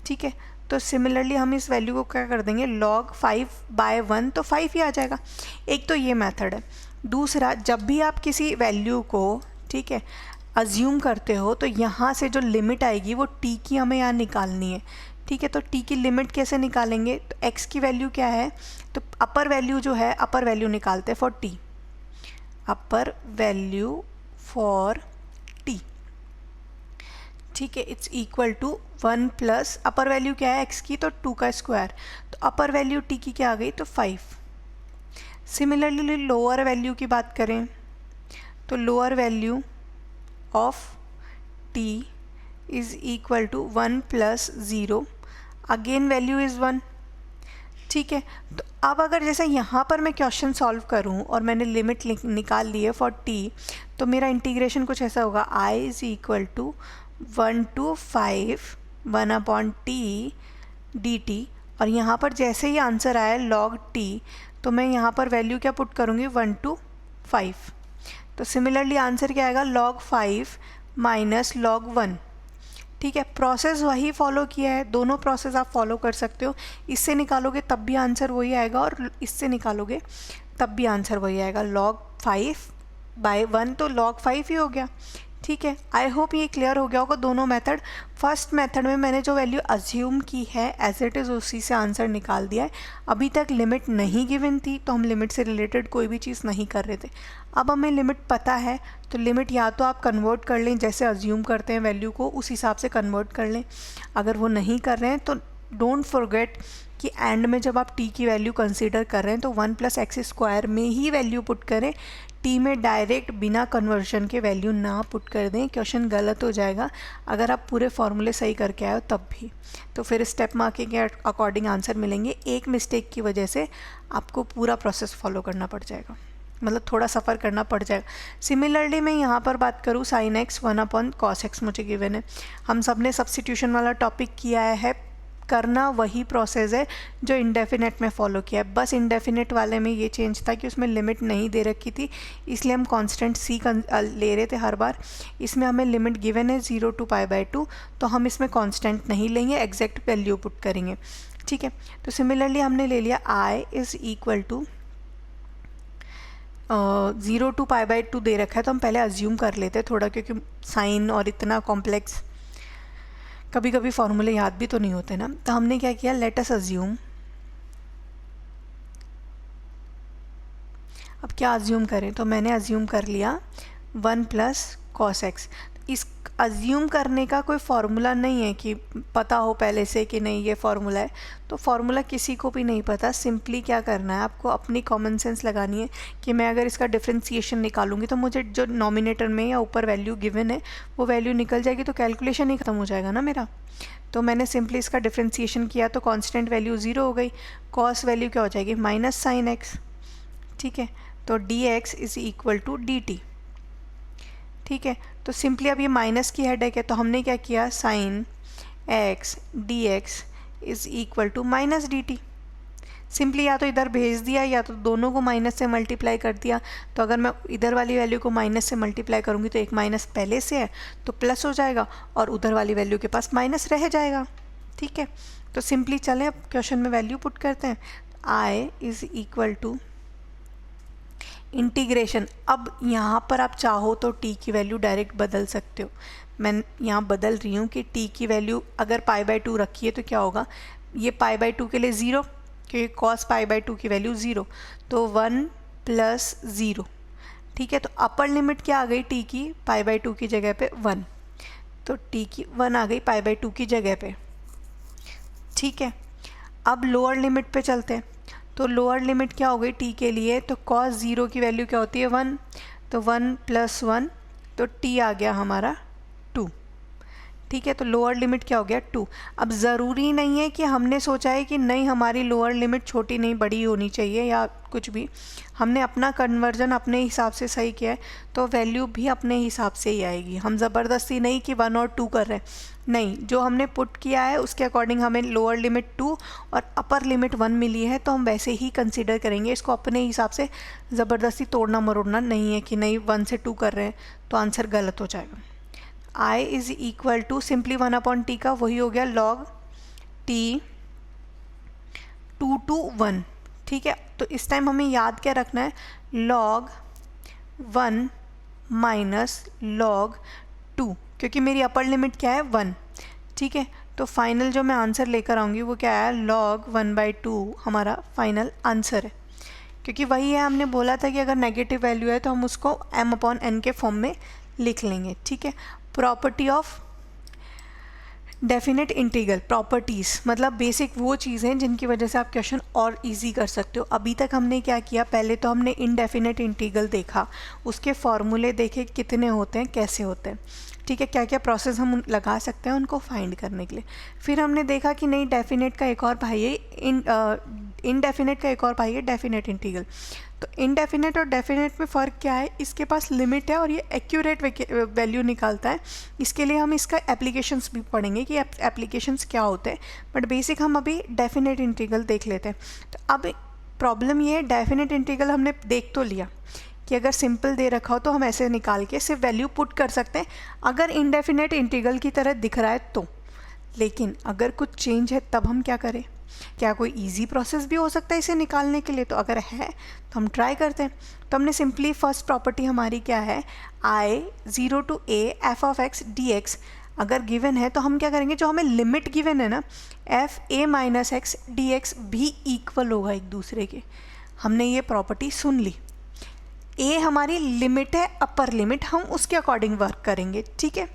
ठीक है, तो सिमिलरली हम इस वैल्यू को क्या कर देंगे, log 5/1, तो 5 ही आ जाएगा। एक तो ये मेथड है। दूसरा, जब भी आप किसी वैल्यू को, ठीक है, अज्यूम करते हो तो यहाँ से जो लिमिट आएगी वो t की हमें यहाँ निकालनी है, ठीक है। तो t की लिमिट कैसे निकालेंगे, तो x की वैल्यू क्या है, तो अपर वैल्यू जो है, अपर वैल्यू निकालते हैं for t, upper value for t, ठीक है, it's equal to 1 plus upper value क्या है x की, तो 2 का स्क्वायर, तो अपर वैल्यू t की क्या आ गई, तो 5। सिमिलरली लोअर वैल्यू की बात करें तो lower value of t is equal to 1 plus 0, again value is 1, ठीक है। तो अब अगर जैसे यहाँ पर मैं क्वेश्चन सॉल्व करूँ और मैंने लिमिट निकाल ली है फॉर t, तो मेरा इंटीग्रेशन कुछ ऐसा होगा, I is equal to 1 to 5 1/t dt, और यहाँ पर जैसे ही आंसर आया log t, तो मैं यहाँ पर वैल्यू क्या पुट करूँगी, 1 to 5, तो सिमिलरली आंसर क्या आएगा, log 5 माइनस log 1, ठीक है। प्रोसेस वही फॉलो किया है, दोनों प्रोसेस आप फॉलो कर सकते हो। इससे निकालोगे तब भी आंसर वही आएगा और इससे निकालोगे तब भी आंसर वही आएगा। log 5/1 तो log 5 ही हो गया, ठीक है। आई होप ये क्लियर हो गया होगा दोनों मेथड। फर्स्ट मेथड में मैंने जो वैल्यू अज्यूम की है एज इट इज़ उसी से आंसर निकाल दिया है। अभी तक लिमिट नहीं गिवन थी तो हम लिमिट से रिलेटेड कोई भी चीज़ नहीं कर रहे थे। अब हमें लिमिट पता है तो लिमिट या तो आप कन्वर्ट कर लें, जैसे अज्यूम करते हैं वैल्यू को उस हिसाब से कन्वर्ट कर लें। अगर वो नहीं कर रहे हैं तो डोंट फॉरगेट कि एंड में जब आप t की वैल्यू कंसीडर कर रहे हैं तो 1 + x² में ही वैल्यू पुट करें, t में डायरेक्ट बिना कन्वर्जन के वैल्यू ना पुट कर दें, क्वेश्चन गलत हो जाएगा अगर आप पूरे फॉर्मूले सही करके आए हो तब भी। तो फिर स्टेप मार्किंग के अकॉर्डिंग आंसर मिलेंगे। एक मिस्टेक की वजह से आपको पूरा प्रोसेस फॉलो करना पड़ जाएगा, मतलब थोड़ा सफ़र करना पड़ जाएगा। सिमिलरली मैं यहाँ पर बात करूँ sin x 1/cos x मुझे गिवन है। हम सब ने सब्स्टिट्यूशन वाला टॉपिक किया है, करना वही प्रोसेस है जो इंडेफिनेट में फॉलो किया है। बस इंडेफिनेट वाले में ये चेंज था कि उसमें लिमिट नहीं दे रखी थी, इसलिए हम कांस्टेंट c ले रहे थे हर बार। इसमें हमें लिमिट गिवन है 0 to π/2, तो हम इसमें कांस्टेंट नहीं लेंगे, एग्जैक्ट वैल्यू पुट करेंगे, ठीक है। तो सिमिलरली हमने ले लिया I is equal to 0 to π/2 दे रखा है, तो हम पहले अज्यूम कर लेते हैं थोड़ा, क्योंकि साइन और इतना कॉम्प्लेक्स कभी कभी फॉर्मूले याद भी तो नहीं होते ना। तो हमने क्या किया, लेट अस अज्यूम। अब क्या अज्यूम करें, तो मैंने अज्यूम कर लिया 1 + cos x। इस अज्यूम करने का कोई फार्मूला नहीं है कि पता हो पहले से कि नहीं ये फार्मूला है, तो फार्मूला किसी को भी नहीं पता। सिंपली क्या करना है, आपको अपनी कॉमन सेंस लगानी है कि मैं अगर इसका डिफरेंशिएशन निकालूंगी तो मुझे जो नॉमिनेटर में या ऊपर वैल्यू गिवन है वो वैल्यू निकल जाएगी, तो कैलकुलेशन ही ख़त्म हो जाएगा ना मेरा। तो मैंने सिंपली इसका डिफरेंशिएशन किया तो कांस्टेंट वैल्यू 0 हो गई, कॉस वैल्यू क्या हो जाएगी -sin x, ठीक है। तो dx is equal to dt, ठीक है। तो सिंपली अब ये माइनस की हेडेक है, तो हमने क्या किया, sin x dx is equal to -dt। Simply या तो इधर भेज दिया या तो दोनों को माइनस से मल्टीप्लाई कर दिया। तो अगर मैं इधर वाली वैल्यू को माइनस से मल्टीप्लाई करूँगी तो एक माइनस पहले से है तो प्लस हो जाएगा और उधर वाली वैल्यू के पास माइनस रह जाएगा, ठीक है। तो सिंपली चलें अब क्वेश्चन में वैल्यू पुट करते हैं। I is equal to integration. अब यहाँ पर आप चाहो तो t की वैल्यू डायरेक्ट बदल सकते हो। मैं यहाँ बदल रही हूँ कि t की वैल्यू अगर π/2 रखी है तो क्या होगा, ये π/2 के लिए 0, क्योंकि cos π/2 की वैल्यू 0, तो 1 + 0, ठीक है। तो अपर लिमिट क्या आ गई t की, π/2 की जगह पे 1, तो t की 1 आ गई π/2 की जगह पे, ठीक है। अब लोअर लिमिट पे चलते हैं, तो लोअर लिमिट क्या हो गई t के लिए, तो cos 0 की वैल्यू क्या होती है 1, तो 1 + 1, तो t आ गया हमारा 2, ठीक है। तो लोअर लिमिट क्या हो गया 2। अब ज़रूरी नहीं है कि हमने सोचा है कि नहीं हमारी लोअर लिमिट छोटी नहीं बड़ी होनी चाहिए या कुछ भी, हमने अपना कन्वर्जन अपने हिसाब से सही किया है तो वैल्यू भी अपने हिसाब से ही आएगी। हम ज़बरदस्ती नहीं कि 1 और 2 कर रहे हैं, नहीं, जो हमने पुट किया है उसके अकॉर्डिंग हमें लोअर लिमिट 2 और अपर लिमिट 1 मिली है, तो हम वैसे ही कंसिडर करेंगे इसको अपने हिसाब से। ज़बरदस्ती तोड़ना मरोड़ना नहीं है कि नहीं 1 से 2 कर रहे हैं तो आंसर गलत हो जाएगा। I is equal to simply 1/t का वही हो गया log t 2 to 1, ठीक है। तो इस टाइम हमें याद क्या रखना है, log 1 माइनस log 2, क्योंकि मेरी अपर लिमिट क्या है 1, ठीक है। तो फाइनल जो मैं आंसर लेकर आऊँगी वो क्या है, log 1/2 हमारा फाइनल आंसर है, क्योंकि वही है, हमने बोला था कि अगर नेगेटिव वैल्यू है तो हम उसको m/n के फॉर्म में लिख लेंगे, ठीक है। Property of definite integral, properties मतलब बेसिक वो चीज़ें जिनकी वजह से आप क्वेश्चन और इजी कर सकते हो। अभी तक हमने क्या किया, पहले तो हमने इनडेफिनेट इंटीग्रल देखा, उसके फॉर्मूले देखे कितने होते हैं, कैसे होते हैं, ठीक है, क्या क्या प्रोसेस हम लगा सकते हैं उनको फाइंड करने के लिए। फिर हमने देखा कि नहीं, डेफिनेट का एक और भाई है इनडेफिनेट का एक और भाई है डेफिनेट इंटीग्रल। तो इनडेफिनेट और डेफिनेट में फ़र्क क्या है, इसके पास लिमिट है और ये एक्यूरेट वैल्यू निकालता है। इसके लिए हम इसका एप्लीकेशंस भी पढ़ेंगे कि एप्लीकेशंस क्या होते हैं, बट बेसिक हम अभी डेफिनेट इंटीग्रल देख लेते हैं। तो अब प्रॉब्लम ये है, डेफिनेट इंटीग्रल हमने देख तो लिया कि अगर सिंपल दे रखा हो तो हम ऐसे निकाल के सिर्फ वैल्यू पुट कर सकते हैं अगर इनडेफिनेट इंटीग्रल की तरह दिख रहा है तो। लेकिन अगर कुछ चेंज है तब हम क्या करें, क्या कोई इजी प्रोसेस भी हो सकता है इसे निकालने के लिए, तो अगर है तो हम ट्राई करते हैं। तो हमने सिंपली फर्स्ट प्रॉपर्टी हमारी क्या है, I 0 to a f(x) dx अगर गिवन है तो हम क्या करेंगे, जो हमें लिमिट गिवन है ना f a minus x d x भी इक्वल होगा एक दूसरे के। हमने ये प्रॉपर्टी सुन ली, a हमारी लिमिट है, अपर लिमिट, हम उसके अकॉर्डिंग वर्क करेंगे, ठीक है।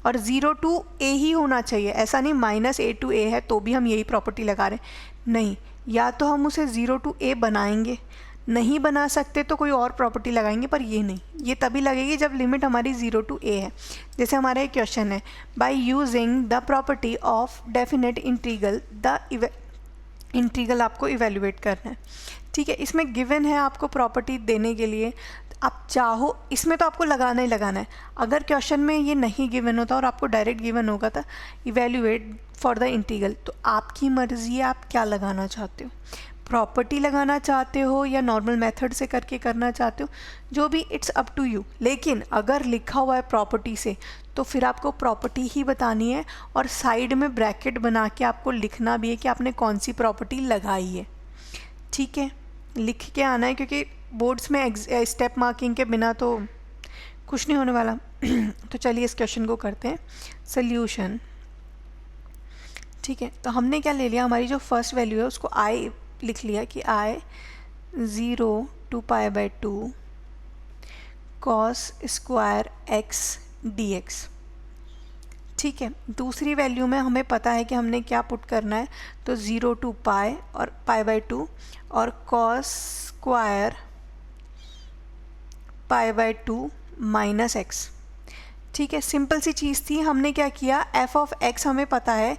और 0 to a ही होना चाहिए, ऐसा नहीं -a to a है तो भी हम यही प्रॉपर्टी लगा रहे हैं, नहीं, या तो हम उसे 0 to a बनाएंगे, नहीं बना सकते तो कोई और प्रॉपर्टी लगाएंगे, पर ये नहीं, ये तभी लगेगी जब लिमिट हमारी 0 to a है। जैसे हमारा एक क्वेश्चन है, by using the property of definite integral the integral आपको इवेल्युएट करना है, ठीक है। इसमें गिवन है आपको प्रॉपर्टी देने के लिए, आप चाहो इसमें तो आपको लगाना ही लगाना है। अगर क्वेश्चन में ये नहीं गिवन होता और आपको डायरेक्ट गिवन होगा था इवेल्युएट फॉर द इंटीग्रल, तो आपकी मर्ज़ी है आप क्या लगाना चाहते हो, प्रॉपर्टी लगाना चाहते हो या नॉर्मल मेथड से करके करना चाहते हो, जो भी, इट्स अप टू यू। लेकिन अगर लिखा हुआ है प्रॉपर्टी से तो फिर आपको प्रॉपर्टी ही बतानी है और साइड में ब्रैकेट बना के आपको लिखना भी है कि आपने कौन सी प्रॉपर्टी लगाई है, ठीक है, लिख के आना है, क्योंकि बोर्ड्स में स्टेप मार्किंग के बिना तो कुछ नहीं होने वाला। तो चलिए इस क्वेश्चन को करते हैं सल्यूशन, ठीक है। तो हमने क्या ले लिया, हमारी जो फर्स्ट वैल्यू है उसको I लिख लिया कि I 0 to π/2 cos square x dx, ठीक है। दूसरी वैल्यू में हमें पता है कि हमने क्या पुट करना है, तो 0 to π और π/2 और cos स्क्वायर π/2 माइनस एक्स, ठीक है। सिंपल सी चीज़ थी, हमने क्या किया, f ऑफ x हमें पता है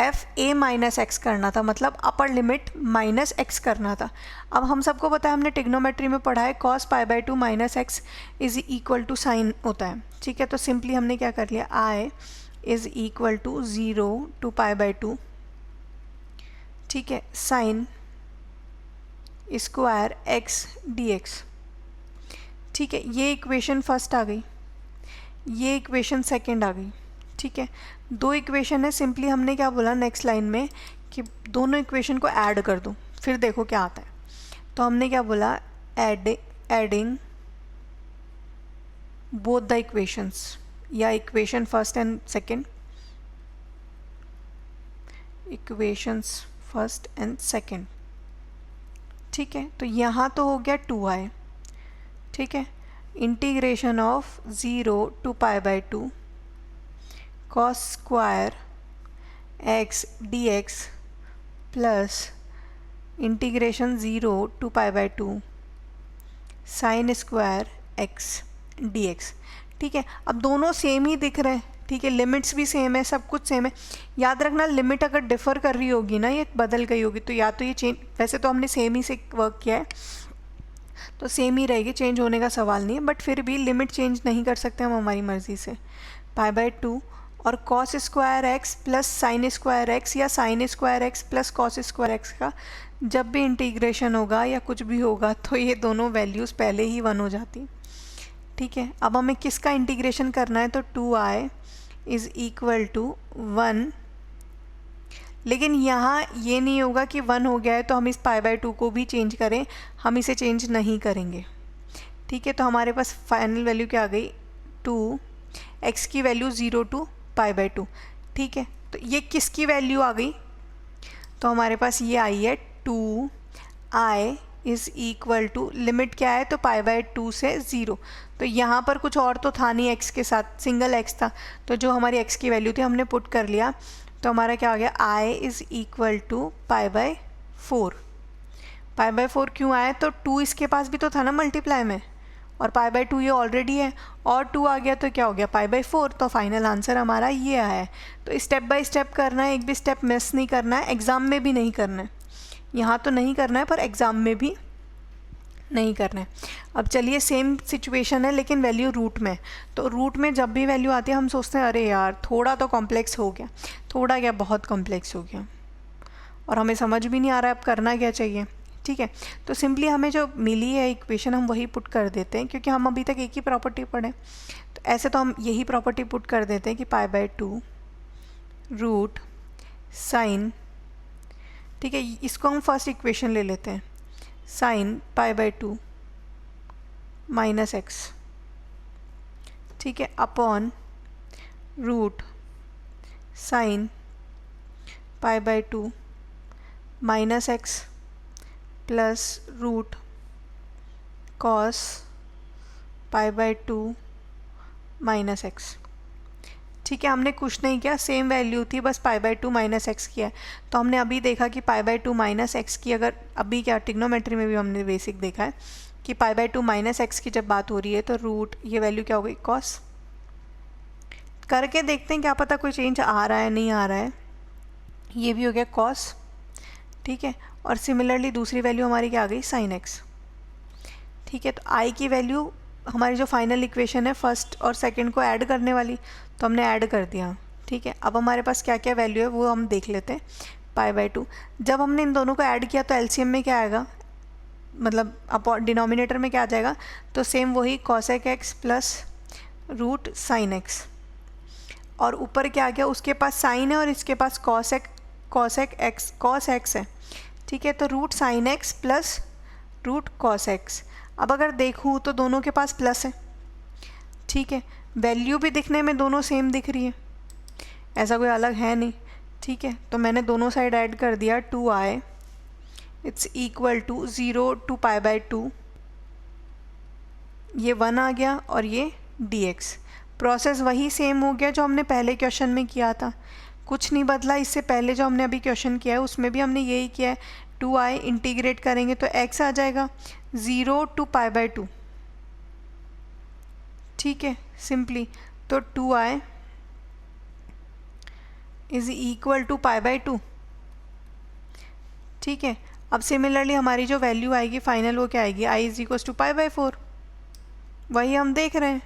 f a माइनस एक्स करना था, मतलब अपर लिमिट माइनस एक्स करना था। अब हम सबको पता है, हमने ट्रिग्नोमेट्री में पढ़ा है cos π/2 minus x is equal to sine होता है, ठीक है। तो सिंपली हमने क्या कर लिया, I is equal to 0 to π/2, ठीक है, साइन स्क्वायर x dx, ठीक है। ये इक्वेशन फर्स्ट आ गई, ये इक्वेशन सेकंड आ गई, ठीक है। दो इक्वेशन है, सिंपली हमने क्या बोला नेक्स्ट लाइन में कि दोनों इक्वेशन को ऐड कर दो, फिर देखो क्या आता है। तो हमने क्या बोला, एडिंग बोथ द इक्वेशंस, या equation first and second, equations first and second, ठीक है। तो यहाँ तो हो गया 2i, ठीक है, integration of 0 to π/2 cos square x dx plus integration 0 to π/2 sine square x dx, ठीक है। अब दोनों सेम ही दिख रहे हैं, ठीक है, लिमिट्स भी सेम है, सब कुछ सेम है। याद रखना, लिमिट अगर डिफ़र कर रही होगी ना, ये बदल गई होगी, तो या तो ये चेंज, वैसे तो हमने सेम ही से वर्क किया है तो सेम ही रहेगी, चेंज होने का सवाल नहीं है, बट फिर भी लिमिट चेंज नहीं कर सकते हम हमारी मर्ज़ी से। π/2 और cos square x plus sign square x या sign square x plus cos square x का जब भी इंटीग्रेशन होगा या कुछ भी होगा तो ये दोनों वैल्यूज़ पहले ही 1 हो जाती, ठीक है। अब हमें किसका इंटीग्रेशन करना है, तो 2i इज़ इक्वल टू 1 लेकिन यहाँ ये नहीं होगा कि 1 हो गया है तो हम इस π/2 को भी चेंज करें, हम इसे चेंज नहीं करेंगे। ठीक है, तो हमारे पास फाइनल वैल्यू क्या आ गई 2, x की वैल्यू 0 टू π/2। ठीक है, तो ये किसकी वैल्यू आ गई, तो हमारे पास ये आई है 2i is equal to limit क्या है, तो π/2 से 0। तो यहाँ पर कुछ और तो था नहीं x के साथ, सिंगल x था, तो जो हमारी x की वैल्यू थी हमने पुट कर लिया। तो हमारा क्या आ गया i इज़ इक्वल टू π/4। π/4 क्यों आया, तो 2 इसके पास भी तो था ना मल्टीप्लाई में, और π/2 ये ऑलरेडी है, और 2 आ गया तो क्या हो गया π/4। तो फाइनल आंसर हमारा ये आया है। तो स्टेप बाय स्टेप करना है, एक भी स्टेप मिस नहीं करना है, एग्ज़ाम में भी नहीं करना है। यहाँ तो नहीं करना है पर एग्ज़ाम में भी नहीं करना है। अब चलिए सेम सिचुएशन है लेकिन वैल्यू रूट में। तो रूट में जब भी वैल्यू आती है हम सोचते हैं अरे यार थोड़ा तो कॉम्प्लेक्स हो गया, थोड़ा क्या बहुत कॉम्प्लेक्स हो गया, और हमें समझ भी नहीं आ रहा है अब करना क्या चाहिए। ठीक है, तो सिंपली हमें जो मिली है इक्वेशन हम वही पुट कर देते हैं, क्योंकि हम अभी तक एक ही प्रॉपर्टी पढ़े, तो ऐसे तो हम यही प्रॉपर्टी पुट कर देते हैं कि π/2 रूट साइन, ठीक है, इसको हम फर्स्ट इक्वेशन ले लेते हैं, साइन π/2 माइनस एक्स, ठीक है, upon root sine π/2 minus x plus root cos π/2 minus x. ठीक है, हमने कुछ नहीं किया, सेम वैल्यू थी, बस π/2 माइनस एक्स किया है। तो हमने अभी देखा कि π/2 माइनस एक्स की, अगर अभी क्या ट्रिग्नोमेट्री में भी हमने बेसिक देखा है कि π/2 माइनस एक्स की जब बात हो रही है तो रूट ये वैल्यू क्या हो गई कॉस। करके देखते हैं क्या पता कोई चेंज आ रहा है नहीं आ रहा है। ये भी हो गया कॉस, ठीक है, और सिमिलरली दूसरी वैल्यू हमारी क्या आ गई साइन एक्स। ठीक है, तो आई की वैल्यू हमारी जो फाइनल इक्वेशन है फर्स्ट और सेकंड को ऐड करने वाली, तो हमने ऐड कर दिया। ठीक है, अब हमारे पास क्या क्या वैल्यू है वो हम देख लेते हैं। π/2 जब हमने इन दोनों को ऐड किया तो एलसीएम में क्या आएगा, मतलब अपॉन डिनोमिनेटर में क्या आ जाएगा, तो सेम वही cosec x plus root sine x, और ऊपर क्या आ गया उसके पास साइन है और इसके पास कॉस एक्स है। ठीक है, तो root sine x plus root cos x. अब अगर देखूँ तो दोनों के पास प्लस है। ठीक है, वैल्यू भी दिखने में दोनों सेम दिख रही है, ऐसा कोई अलग है नहीं। ठीक है, तो मैंने दोनों साइड ऐड कर दिया, 2i it's equal to 0 to π/2, ये 1 आ गया, और ये dx। प्रोसेस वही सेम हो गया जो हमने पहले क्वेश्चन में किया था, कुछ नहीं बदला। इससे पहले जो हमने अभी क्वेश्चन किया है उसमें भी हमने यही किया है, 2i इंटीग्रेट करेंगे तो x आ जाएगा 0 टू π/2। ठीक है, सिंपली तो 2i इज़ इक्वल टू π/2। ठीक है, अब सिमिलरली हमारी जो वैल्यू आएगी फाइनल वो क्या आएगी, i इज़ इक्वल टू π/4, वही हम देख रहे हैं।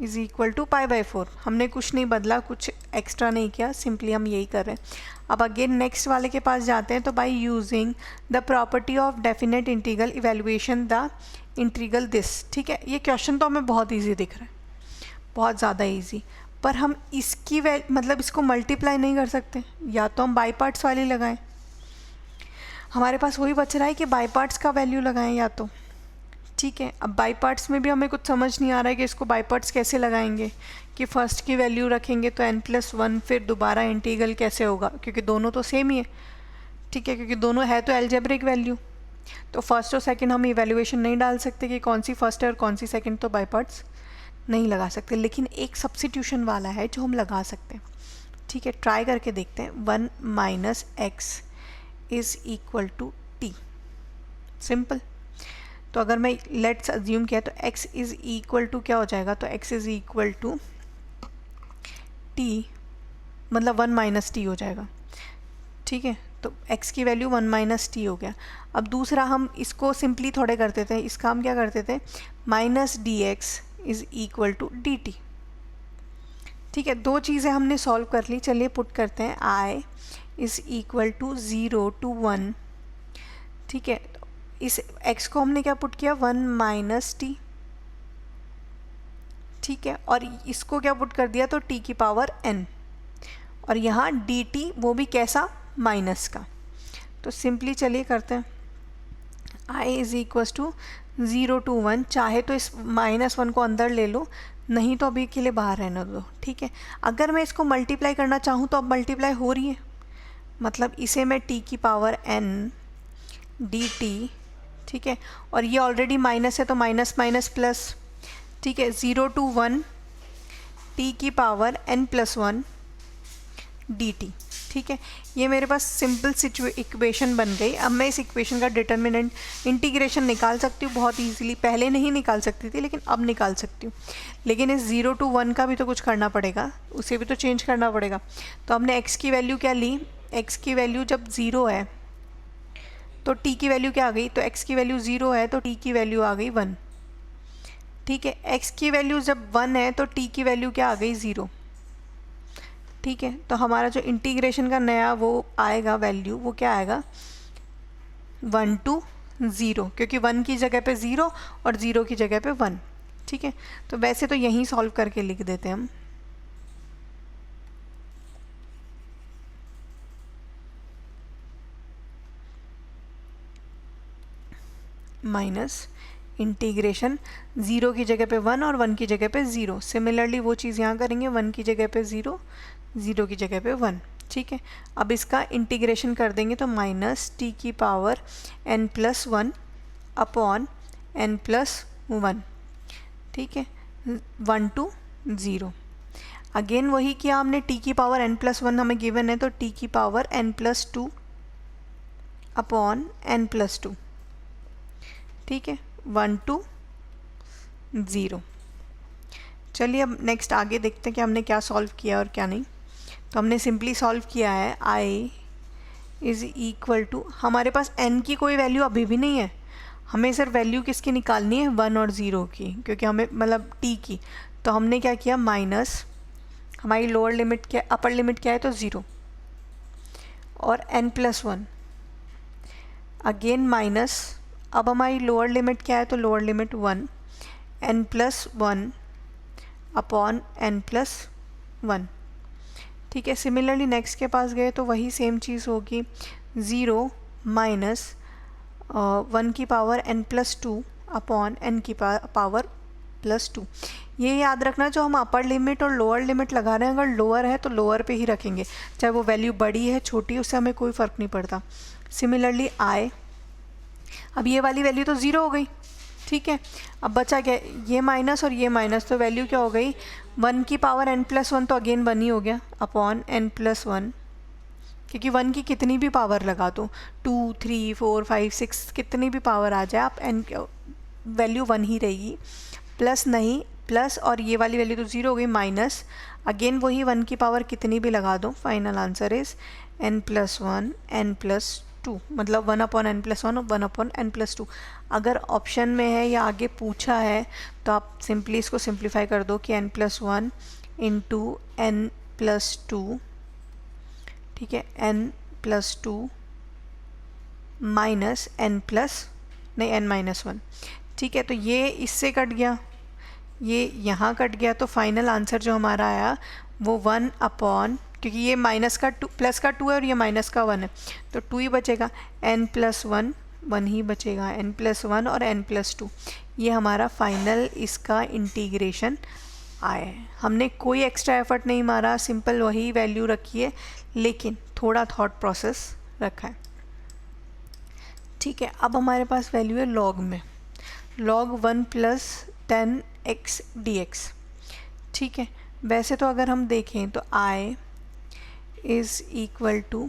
इज़ इक्वल टू π/4, हमने कुछ नहीं बदला, कुछ एक्स्ट्रा नहीं किया, सिंपली हम यही कर रहे हैं। अब अगेन नेक्स्ट वाले के पास जाते हैं। तो by using the property of definite integral evaluation the integral this. ठीक है, ये क्वेश्चन तो हमें बहुत ईजी दिख रहा है, बहुत ज़्यादा ईजी, पर हम इसकी मतलब इसको मल्टीप्लाई नहीं कर सकते, या तो हम बाई पार्ट्स वाली लगाएं, हमारे पास वही बच रहा है कि बाई पार्ट्स का वैल्यू लगाएं या तो। ठीक है, अब बाई पार्ट्स में भी हमें कुछ समझ नहीं आ रहा है कि इसको बाई पार्ट्स कैसे लगाएंगे, कि फर्स्ट की वैल्यू रखेंगे तो n+1 फिर दोबारा इंटीग्रल कैसे होगा, क्योंकि दोनों तो सेम ही है। ठीक है, क्योंकि दोनों है तो एल्जेब्रिक वैल्यू, तो फर्स्ट और सेकंड हम इवैल्यूएशन नहीं डाल सकते कि कौन सी फर्स्ट है और कौन सी सेकंड, तो बाई पार्ट्स नहीं लगा सकते। लेकिन एक सब्स्टिट्यूशन वाला है जो हम लगा सकते हैं। ठीक है, ट्राई करके देखते हैं। 1 minus x is equal to t, simple. तो अगर मैं लेट्स अज्यूम किया तो x इज़ इक्वल टू क्या हो जाएगा, तो x is equal to t, मतलब 1 माइनस टी हो जाएगा। ठीक है, तो x की वैल्यू 1 माइनस टी हो गया। अब दूसरा हम इसको सिंपली थोड़े करते थे, इसका हम क्या करते थे, minus d x is equal to d t. ठीक है, दो चीज़ें हमने सॉल्व कर ली। चलिए पुट करते हैं, i is equal to 0 to 1। ठीक है, इस x को हमने क्या पुट किया, 1 माइनस टी। ठीक है, और इसको क्या पुट कर दिया, तो t की पावर n, और यहाँ dt वो भी कैसा, माइनस का। तो सिंपली चलिए करते हैं, i is equals to 0 to 1, चाहे तो इस -1 को अंदर ले लो, नहीं तो अभी के लिए बाहर रहने दो, ठीक है। अगर मैं इसको मल्टीप्लाई करना चाहूँ तो अब मल्टीप्लाई हो रही है, मतलब इसे मैं t की पावर n dt, ठीक है, और ये ऑलरेडी माइनस है तो माइनस माइनस प्लस, ठीक है, 0 to 1 t की पावर n+1 dt, ठीक है। ये मेरे पास सिंपल इक्वेशन बन गई। अब मैं इस इक्वेशन का डिटर्मिनेंट इंटीग्रेशन निकाल सकती हूँ बहुत इजीली, पहले नहीं निकाल सकती थी लेकिन अब निकाल सकती हूँ। लेकिन इस 0 to 1 का भी तो कुछ करना पड़ेगा, उसे भी तो चेंज करना पड़ेगा। तो हमने x की वैल्यू क्या ली, x की वैल्यू जब 0 है तो t की वैल्यू क्या आ गई, तो x की वैल्यू 0 है तो t की वैल्यू आ गई 1, ठीक है। x की वैल्यू जब 1 है तो t की वैल्यू क्या आ गई, 0, ठीक है। तो हमारा जो इंटीग्रेशन का नया वो आएगा वैल्यू, वो क्या आएगा, 1 to 0, क्योंकि 1 की जगह पे 0 और 0 की जगह पे 1, ठीक है। तो वैसे तो यहीं सॉल्व करके लिख देते हैं हम, माइनस इंटीग्रेशन 0 की जगह पे 1 और 1 की जगह पे 0, सिमिलरली वो चीज़ यहाँ करेंगे, 1 की जगह पे 0, 0 की जगह पे 1, ठीक है। अब इसका इंटीग्रेशन कर देंगे तो माइनस t की पावर n+1 अपॉन n+1, ठीक है, 1 to 0। अगेन वही किया हमने, t की पावर n+1 हमें गिवन है तो t की पावर n+2 अपॉन n+2, ठीक है, 1 to 0। चलिए अब नेक्स्ट आगे देखते हैं कि हमने क्या सॉल्व किया और क्या नहीं। तो हमने सिंपली सॉल्व किया है, i इज़ इक्वल टू, हमारे पास n की कोई वैल्यू अभी भी नहीं है, हमें सिर्फ वैल्यू किसकी निकालनी है, 1 और 0 की, क्योंकि हमें मतलब t की। तो हमने क्या किया, माइनस, हमारी लोअर लिमिट क्या, अपर लिमिट क्या है, तो 0, और n+1 अगेन माइनस, अब हमारी लोअर लिमिट क्या है, तो lower limit 1, n+1 upon n+1, ठीक है। सिमिलरली नेक्स्ट के पास गए तो वही सेम चीज़ होगी, 0 माइनस 1 की पावर n+2 अपॉन n की पावर +2। ये याद रखना, जो हम अपर लिमिट और लोअर लिमिट लगा रहे हैं, अगर लोअर है तो लोअर पे ही रखेंगे, चाहे वो वैल्यू बड़ी है छोटी, उससे हमें कोई फ़र्क नहीं पड़ता। सिमिलरली i, अब ये वाली वैल्यू तो 0 हो गई, ठीक है। अब बचा क्या, ये माइनस और ये माइनस, तो वैल्यू क्या हो गई, 1 की पावर n+1 तो अगेन 1 ही हो गया अपॉन n+1, क्योंकि 1 की कितनी भी पावर लगा दो, 2 3 4 5 6 कितनी भी पावर आ जाए, आप n वैल्यू 1 ही रहेगी, प्लस नहीं प्लस, और ये वाली वैल्यू तो 0 हो गई, माइनस अगेन वही 1 की पावर कितनी भी लगा दो, final answer is n+1 n+2, मतलब 1 अपॉन n+1 और 1 अपॉन n+2। अगर ऑप्शन में है या आगे पूछा है तो आप सिंपली इसको सिंप्लीफाई कर दो कि n+1 इंटू n+2, ठीक है, n+2 माइनस n-1, ठीक है। तो ये इससे कट गया, ये यहाँ कट गया, तो फाइनल आंसर जो हमारा आया वो 1 अपॉन, क्योंकि ये माइनस का 2 प्लस का 2 है और ये माइनस का 1 है, तो 2 ही बचेगा, n+1 1 ही बचेगा, n+1 और n+2, ये हमारा फाइनल इसका इंटीग्रेशन आया है। हमने कोई एक्स्ट्रा एफर्ट नहीं मारा, सिंपल वही वैल्यू रखी है, लेकिन थोड़ा थॉट प्रोसेस रखा है, ठीक है। अब हमारे पास वैल्यू है लॉग में, log 1 + 10x dx, ठीक है। वैसे तो अगर हम देखें तो i is equal to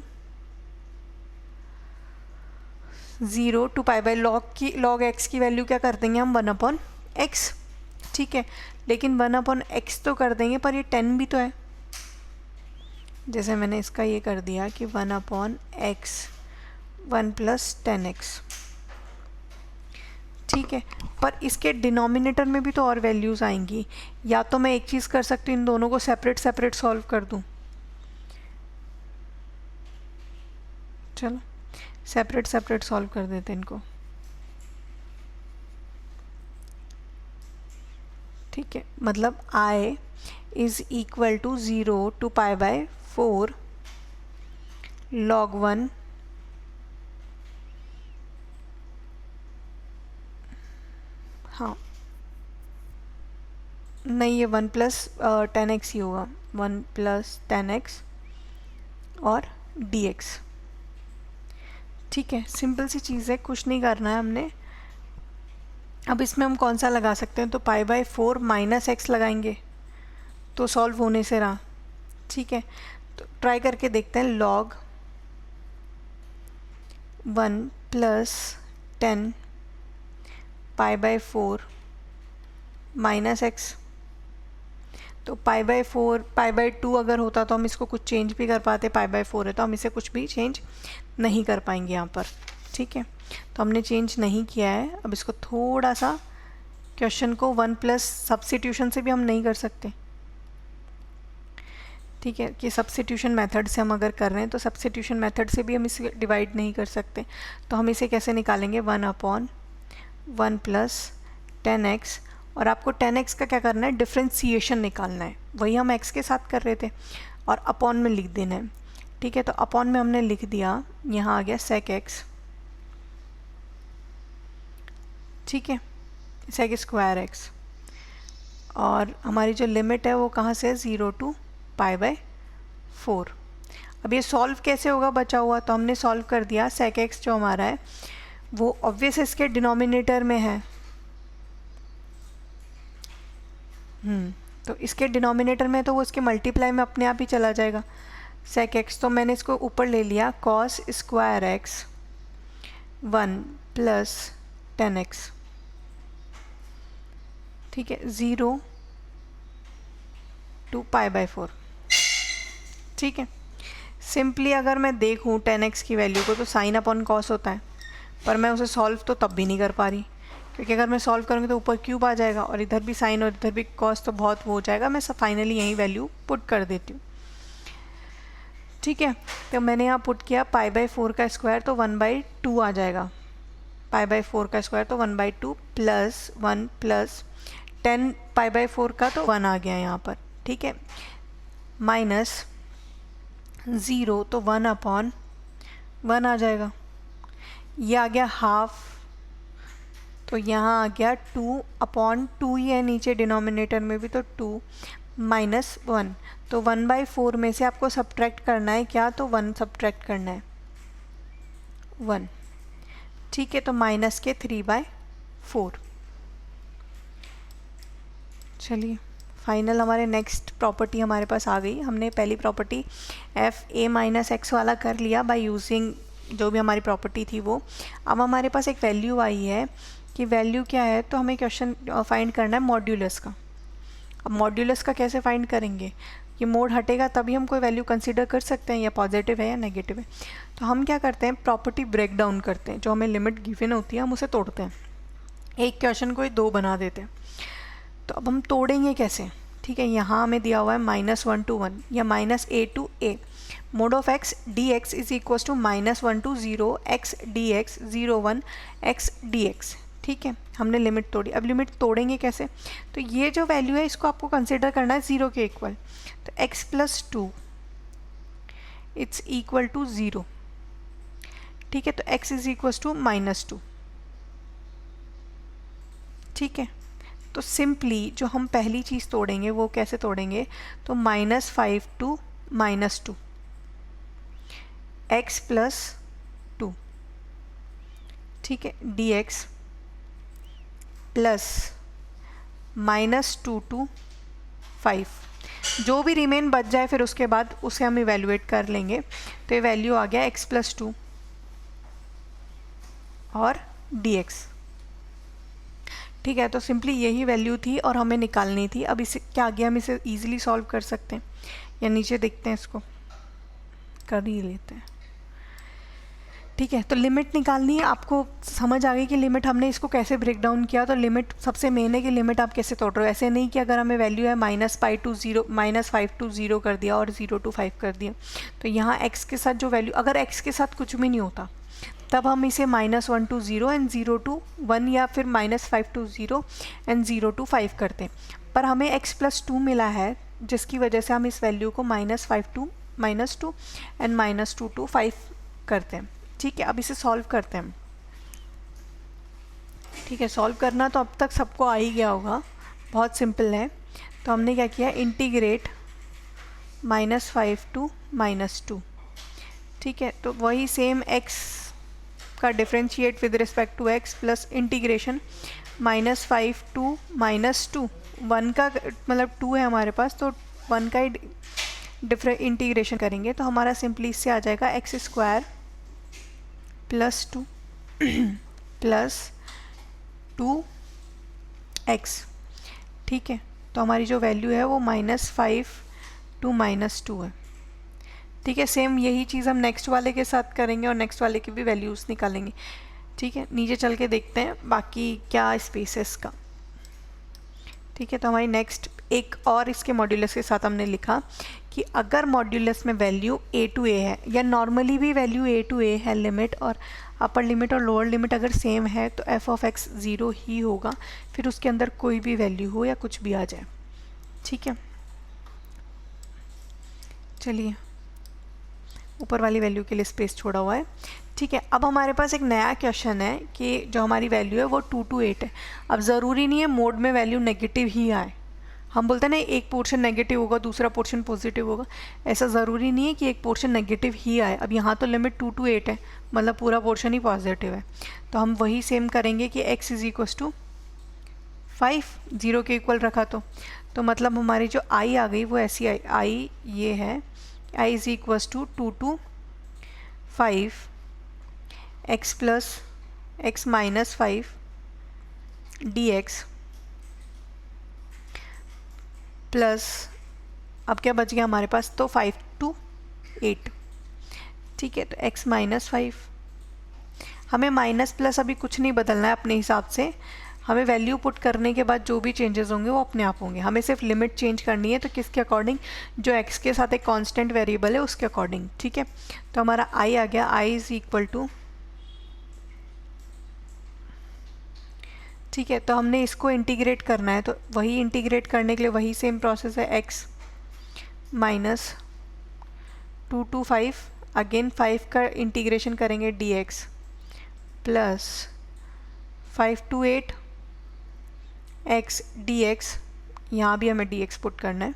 0 to pi by log x की वैल्यू क्या कर देंगे हम, 1 अपॉन x, ठीक है। लेकिन 1 अपॉन x तो कर देंगे, पर ये 10 भी तो है, जैसे मैंने इसका ये कर दिया कि 1 अपॉन x 1 + 10x, ठीक है। पर इसके डिनोमिनेटर में भी तो और वैल्यूज़ आएंगी, या तो मैं एक चीज़ कर सकती हूँ, इन दोनों को सेपरेट सेपरेट सॉल्व कर दूँ, चलो सेपरेट सेपरेट सॉल्व कर देते हैं इनको, ठीक है, मतलब I is equal to 0 to π/4 log 1 हाँ नहीं, ये 1 प्लस 10x ही होगा, 1 प्लस 10x और dx। ठीक है, सिंपल सी चीज़ है, कुछ नहीं करना है हमने। अब इसमें हम कौन सा लगा सकते हैं, तो π/4 माइनस एक्स लगाएंगे तो सॉल्व होने से रहा। ठीक है, तो ट्राई करके देखते हैं। log 1 प्लस 10 π/4 माइनस एक्स, तो π/4 π/2 अगर होता तो हम इसको कुछ चेंज भी कर पाते, π/4 है तो हम इसे कुछ भी चेंज नहीं कर पाएंगे यहाँ पर। ठीक है, तो हमने चेंज नहीं किया है। अब इसको थोड़ा सा क्वेश्चन को 1 प्लस सब्स्टिट्यूशन से भी हम नहीं कर सकते। ठीक है, कि सब्स्टिट्यूशन मेथड से हम अगर कर रहे हैं तो सब्स्टिट्यूशन मेथड से भी हम इसे डिवाइड नहीं कर सकते। तो हम इसे कैसे निकालेंगे, 1/1 प्लस 10x, और आपको 10x का क्या करना है, डिफ्रेंसीशन निकालना है, वही हम x के साथ कर रहे थे, और अपॉन में लिख देना है। ठीक है, तो अपॉन में हमने लिख दिया, यहाँ आ गया sec x। ठीक है, sec स्क्वायर x, और हमारी जो लिमिट है वो कहाँ से है, 0 to π/4। अब ये सॉल्व कैसे होगा बचा हुआ, तो हमने सॉल्व कर दिया। sec x जो हमारा है वो ऑब्वियस इसके डिनोमिनेटर में है, तो इसके डिनोमिनेटर में तो वो इसके मल्टीप्लाई में अपने आप ही चला जाएगा sec x। तो मैंने इसको ऊपर ले लिया, cos square x 1 plus 10x। ठीक है, 0 to π/4। ठीक है, सिंपली अगर मैं देखूँ 10x की वैल्यू को तो साइन अपॉन कॉस होता है, पर मैं उसे सॉल्व तो तब भी नहीं कर पा रही, क्योंकि अगर मैं सॉल्व करूँगी तो ऊपर क्यूब आ जाएगा और इधर भी साइन और इधर भी कॉस, तो बहुत वो हो जाएगा। मैं फाइनली यही वैल्यू पुट कर देती हूँ। ठीक है, तो मैंने यहाँ पुट किया π/4 का स्क्वायर तो 1/2 आ जाएगा, π/4 का स्क्वायर तो 1/2 प्लस 1 प्लस 10 π/4 का तो 1 आ गया यहाँ पर। ठीक है, माइनस 0 तो 1/1 आ जाएगा, ये आ गया हाफ, तो यहाँ आ गया 2/2 ही है नीचे डिनोमिनेटर में भी, तो 2 माइनस 1, तो 1/4 में से आपको सब्ट्रैक्ट करना है क्या, तो 1 सब्ट्रैक्ट करना है 1। ठीक है, तो माइनस के 3/4। चलिए फाइनल हमारे नेक्स्ट प्रॉपर्टी हमारे पास आ गई। हमने पहली प्रॉपर्टी fa माइनस एक्स वाला कर लिया बाय यूजिंग जो भी हमारी प्रॉपर्टी थी वो। अब हमारे पास एक वैल्यू आई है कि वैल्यू क्या है, तो हमें क्वेश्चन फाइंड करना है मॉड्यूलस का। अब मॉड्यूलस का कैसे फाइंड करेंगे, ये मोड हटेगा तभी हम कोई वैल्यू कंसीडर कर सकते हैं, या पॉजिटिव है या नेगेटिव है। तो हम क्या करते हैं, प्रॉपर्टी ब्रेक डाउन करते हैं, जो हमें लिमिट गिवन होती है हम उसे तोड़ते हैं, एक क्वेश्चन को 2 बना देते हैं। तो अब हम तोड़ेंगे कैसे, ठीक है, यहाँ हमें दिया हुआ है -1 to 1 या -a to a, mod of x dx is equal to -1 to 0 x dx 0 1 x dx। ठीक है, हमने लिमिट तोड़ी। अब लिमिट तोड़ेंगे कैसे, तो ये जो वैल्यू है इसको आपको कंसिडर करना है 0 के इक्वल, तो x + 2 इट्स इक्वल टू 0। ठीक है, तो x इज इक्वल टू -2। ठीक है, तो सिंपली जो हम पहली चीज़ तोड़ेंगे वो कैसे तोड़ेंगे, तो -5 to -2 x + 2। ठीक है, dx प्लस -2 to 5, जो भी रिमेन बच जाए फिर उसके बाद उसे हम इवेल्युएट कर लेंगे। तो ये वैल्यू आ गया x + 2 और dx। ठीक है, तो सिंपली यही वैल्यू थी और हमें निकालनी थी। अब इसे क्या आगे हम इसे ईजिली सॉल्व कर सकते हैं, या नीचे देखते हैं, इसको कर ही लेते हैं। ठीक है, तो लिमिट निकालनी है, आपको समझ आ गई कि लिमिट हमने इसको कैसे ब्रेक डाउन किया। तो लिमिट सबसे मेन है कि लिमिट आप कैसे तोड़ रहे हो, ऐसे नहीं कि अगर हमें वैल्यू है -5 to 0 कर दिया और 0 to 5 कर दिया। तो यहाँ x के साथ जो वैल्यू, अगर x के साथ कुछ भी नहीं होता तब हम इसे -1 to 0 एंड 0 to 1 या फिर -5 to 0 एंड 0 to 5 करते हैं। पर हमें x+2 मिला है, जिसकी वजह से हम इस वैल्यू को -5 to -2 एंड -2 to 5 करते हैं। ठीक है, अब इसे सॉल्व करते हैं। ठीक है, सॉल्व करना तो अब तक सबको आ ही गया होगा, बहुत सिंपल है। तो हमने क्या किया, इंटीग्रेट -5 to -2। ठीक है, तो वही सेम x का differentiate with respect to x plus integration -5 to -2, 1 का मतलब 2 है हमारे पास, तो 1 का ही डिफरेंट इंटीग्रेशन करेंगे तो हमारा सिंपली इससे आ जाएगा x² + 2 प्लस 2x। ठीक है, तो हमारी जो वैल्यू है वो -5 to -2 है। ठीक है, सेम यही चीज़ हम नेक्स्ट वाले के साथ करेंगे और नेक्स्ट वाले की भी वैल्यूज़ निकालेंगे। ठीक है, नीचे चल के देखते हैं बाकी क्या स्पेसेस का। ठीक है, तो हमारी नेक्स्ट एक और इसके मॉड्यूलस के साथ हमने लिखा कि अगर मॉड्यूलस में वैल्यू a to a है, या नॉर्मली भी वैल्यू a to a है, लिमिट और अपर लिमिट और लोअर लिमिट अगर सेम है तो f(x) 0 ही होगा, फिर उसके अंदर कोई भी वैल्यू हो या कुछ भी आ जाए। ठीक है, चलिए ऊपर वाली वैल्यू के लिए स्पेस छोड़ा हुआ है। ठीक है, अब हमारे पास एक नया क्वेश्चन है कि जो हमारी वैल्यू है वो 2 to 8 है। अब ज़रूरी नहीं है मोड में वैल्यू नेगेटिव ही आए, हम बोलते हैं ना एक पोर्शन नेगेटिव होगा दूसरा पोर्शन पॉजिटिव होगा, ऐसा ज़रूरी नहीं है कि एक पोर्शन नेगेटिव ही आए। अब यहाँ तो लिमिट 2 to 8 है, मतलब पूरा पोर्शन ही पॉजिटिव है, तो हम वही सेम करेंगे कि x = 5, 0 के इक्वल रखा तो मतलब हमारी जो i आ गई वो ऐसी आई ये है, i = 2 to 5 x + x - 5 dx plus अब क्या बच गया हमारे पास, तो 5 to 8। ठीक है, तो x - 5, हमें माइनस प्लस अभी कुछ नहीं बदलना है अपने हिसाब से, हमें वैल्यू पुट करने के बाद जो भी चेंजेस होंगे वो अपने आप होंगे, हमें सिर्फ लिमिट चेंज करनी है, तो किसके अकॉर्डिंग, जो x के साथ एक कांस्टेंट वेरिएबल है उसके अकॉर्डिंग। ठीक है, तो हमारा i आ गया, i = ठीक है, तो हमने इसको इंटीग्रेट करना है, तो वही इंटीग्रेट करने के लिए वही सेम प्रोसेस है, x - 2 to 5, अगेन 5 का इंटीग्रेशन करेंगे dx plus 5 to 8 x dx, यहाँ भी हमें dx पुट करना है।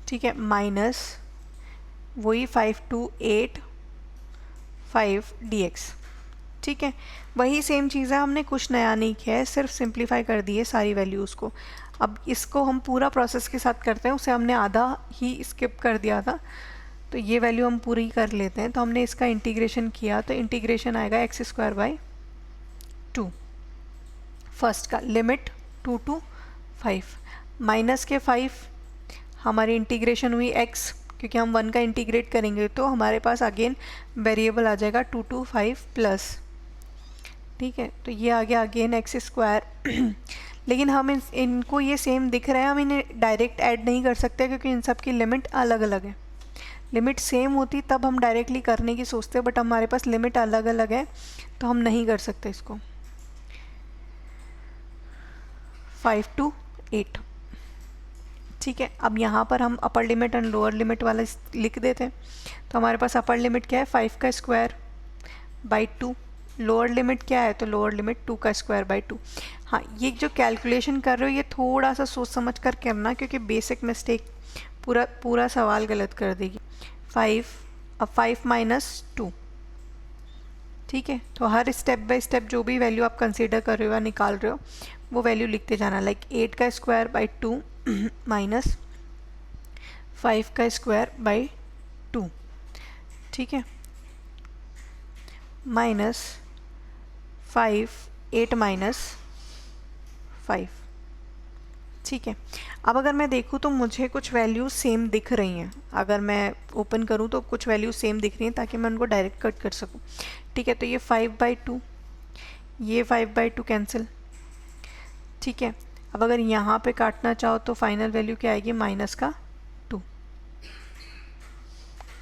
ठीक है, माइनस वही 5 to 8 5 dx। ठीक है, वही सेम चीज़ है, हमने कुछ नया नहीं किया है, सिर्फ सिंप्लीफाई कर दी है सारी वैल्यूज़ को। अब इसको हम पूरा प्रोसेस के साथ करते हैं, उसे हमने आधा ही स्किप कर दिया था, तो ये वैल्यू हम पूरी कर लेते हैं। तो हमने इसका इंटीग्रेशन किया, तो इंटीग्रेशन आएगा x² / 2, फर्स्ट का लिमिट 2 to 5 माइनस के 5, हमारी इंटीग्रेशन हुई x, क्योंकि हम 1 का इंटीग्रेट करेंगे तो हमारे पास अगेन वेरिएबल आ जाएगा 2 to 5 प्लस। ठीक है, तो ये आ गया अगेन x²। लेकिन हम इनको ये सेम दिख रहे हैं, हम इन्हें डायरेक्ट ऐड नहीं कर सकते क्योंकि इन सब की लिमिट अलग अलग है। लिमिट सेम होती तब हम डायरेक्टली करने की सोचते, बट हमारे पास लिमिट अलग अलग है तो हम नहीं कर सकते इसको। 5 to 8। ठीक है, अब यहाँ पर हम upper limit and lower limit वाला लिख देते हैं, तो हमारे पास अपर लिमिट क्या है, 5 का स्क्वायर बाई 2, लोअर लिमिट क्या है, तो लोअर लिमिट 2 का स्क्वायर बाई 2। हाँ, ये जो कैलकुलेशन कर रहे हो ये थोड़ा सा सोच समझ कर करना, क्योंकि बेसिक मिस्टेक पूरा सवाल गलत कर देगी। 5 - 2। ठीक है, तो हर स्टेप बाय स्टेप जो भी वैल्यू आप कंसीडर कर रहे हो या निकाल रहे हो वो वैल्यू लिखते जाना, लाइक 8 का स्क्वायर बाई 2 माइनस 5 का स्क्वायर बाई 2। ठीक है, माइनस 5 8 - 5। ठीक है, अब अगर मैं देखूँ तो मुझे कुछ वैल्यूज सेम दिख रही हैं, अगर मैं ओपन करूँ तो कुछ वैल्यूज सेम दिख रही हैं ताकि मैं उनको डायरेक्ट कट कर सकूँ। ठीक है, तो ये 5/2, ये 5/2 कैंसिल। ठीक है, अब अगर यहाँ पे काटना चाहो तो फाइनल वैल्यू क्या आएगी, -2।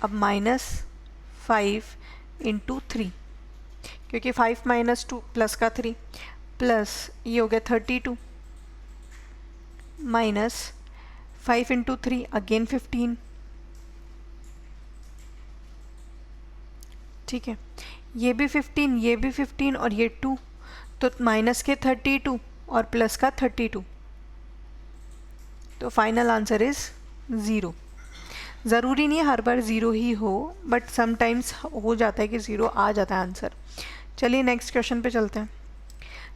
अब -5 × 3, क्योंकि 5 - 2 प्लस का 3, प्लस ये हो गया 32 माइनस 5 इंटू 3 अगेन 15, ठीक है, ये भी 15, ये भी 15 और ये 2, तो माइनस के 32 और प्लस का 32, तो फाइनल आंसर इज़ 0। ज़रूरी नहीं है हर बार ज़ीरो ही हो, बट समटाइम्स हो जाता है कि ज़ीरो आ जाता है आंसर। चलिए नेक्स्ट क्वेश्चन पे चलते हैं।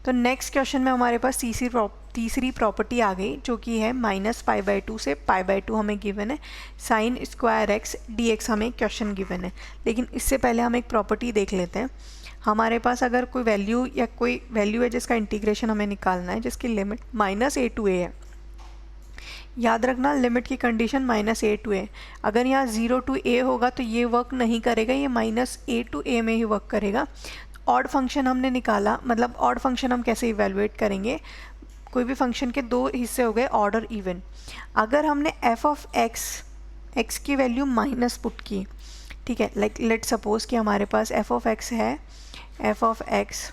तो नेक्स्ट क्वेश्चन में हमारे पास तीसरी प्रॉपर्टी आ गई, जो कि है -π/2 से π/2 हमें गिवन है, sign square x d x हमें क्वेश्चन गिवन है। लेकिन इससे पहले हम एक प्रॉपर्टी देख लेते हैं। हमारे पास अगर कोई वैल्यू या कोई वैल्यू है जिसका इंटीग्रेशन हमें निकालना है, जिसकी लिमिट -a to a है, याद रखना लिमिट की कंडीशन -a to a। अगर यहाँ 0 to a होगा तो ये वर्क नहीं करेगा, ये -a to a में ही वर्क करेगा। ऑड फंक्शन हमने निकाला, मतलब ऑड फंक्शन हम कैसे इवेलुएट करेंगे, कोई भी फंक्शन के दो हिस्से हो गए ऑड और इवन। अगर हमने f ऑफ x की वैल्यू माइनस पुट की, ठीक है, लाइक लेट सपोज कि हमारे पास f ऑफ x है, f of x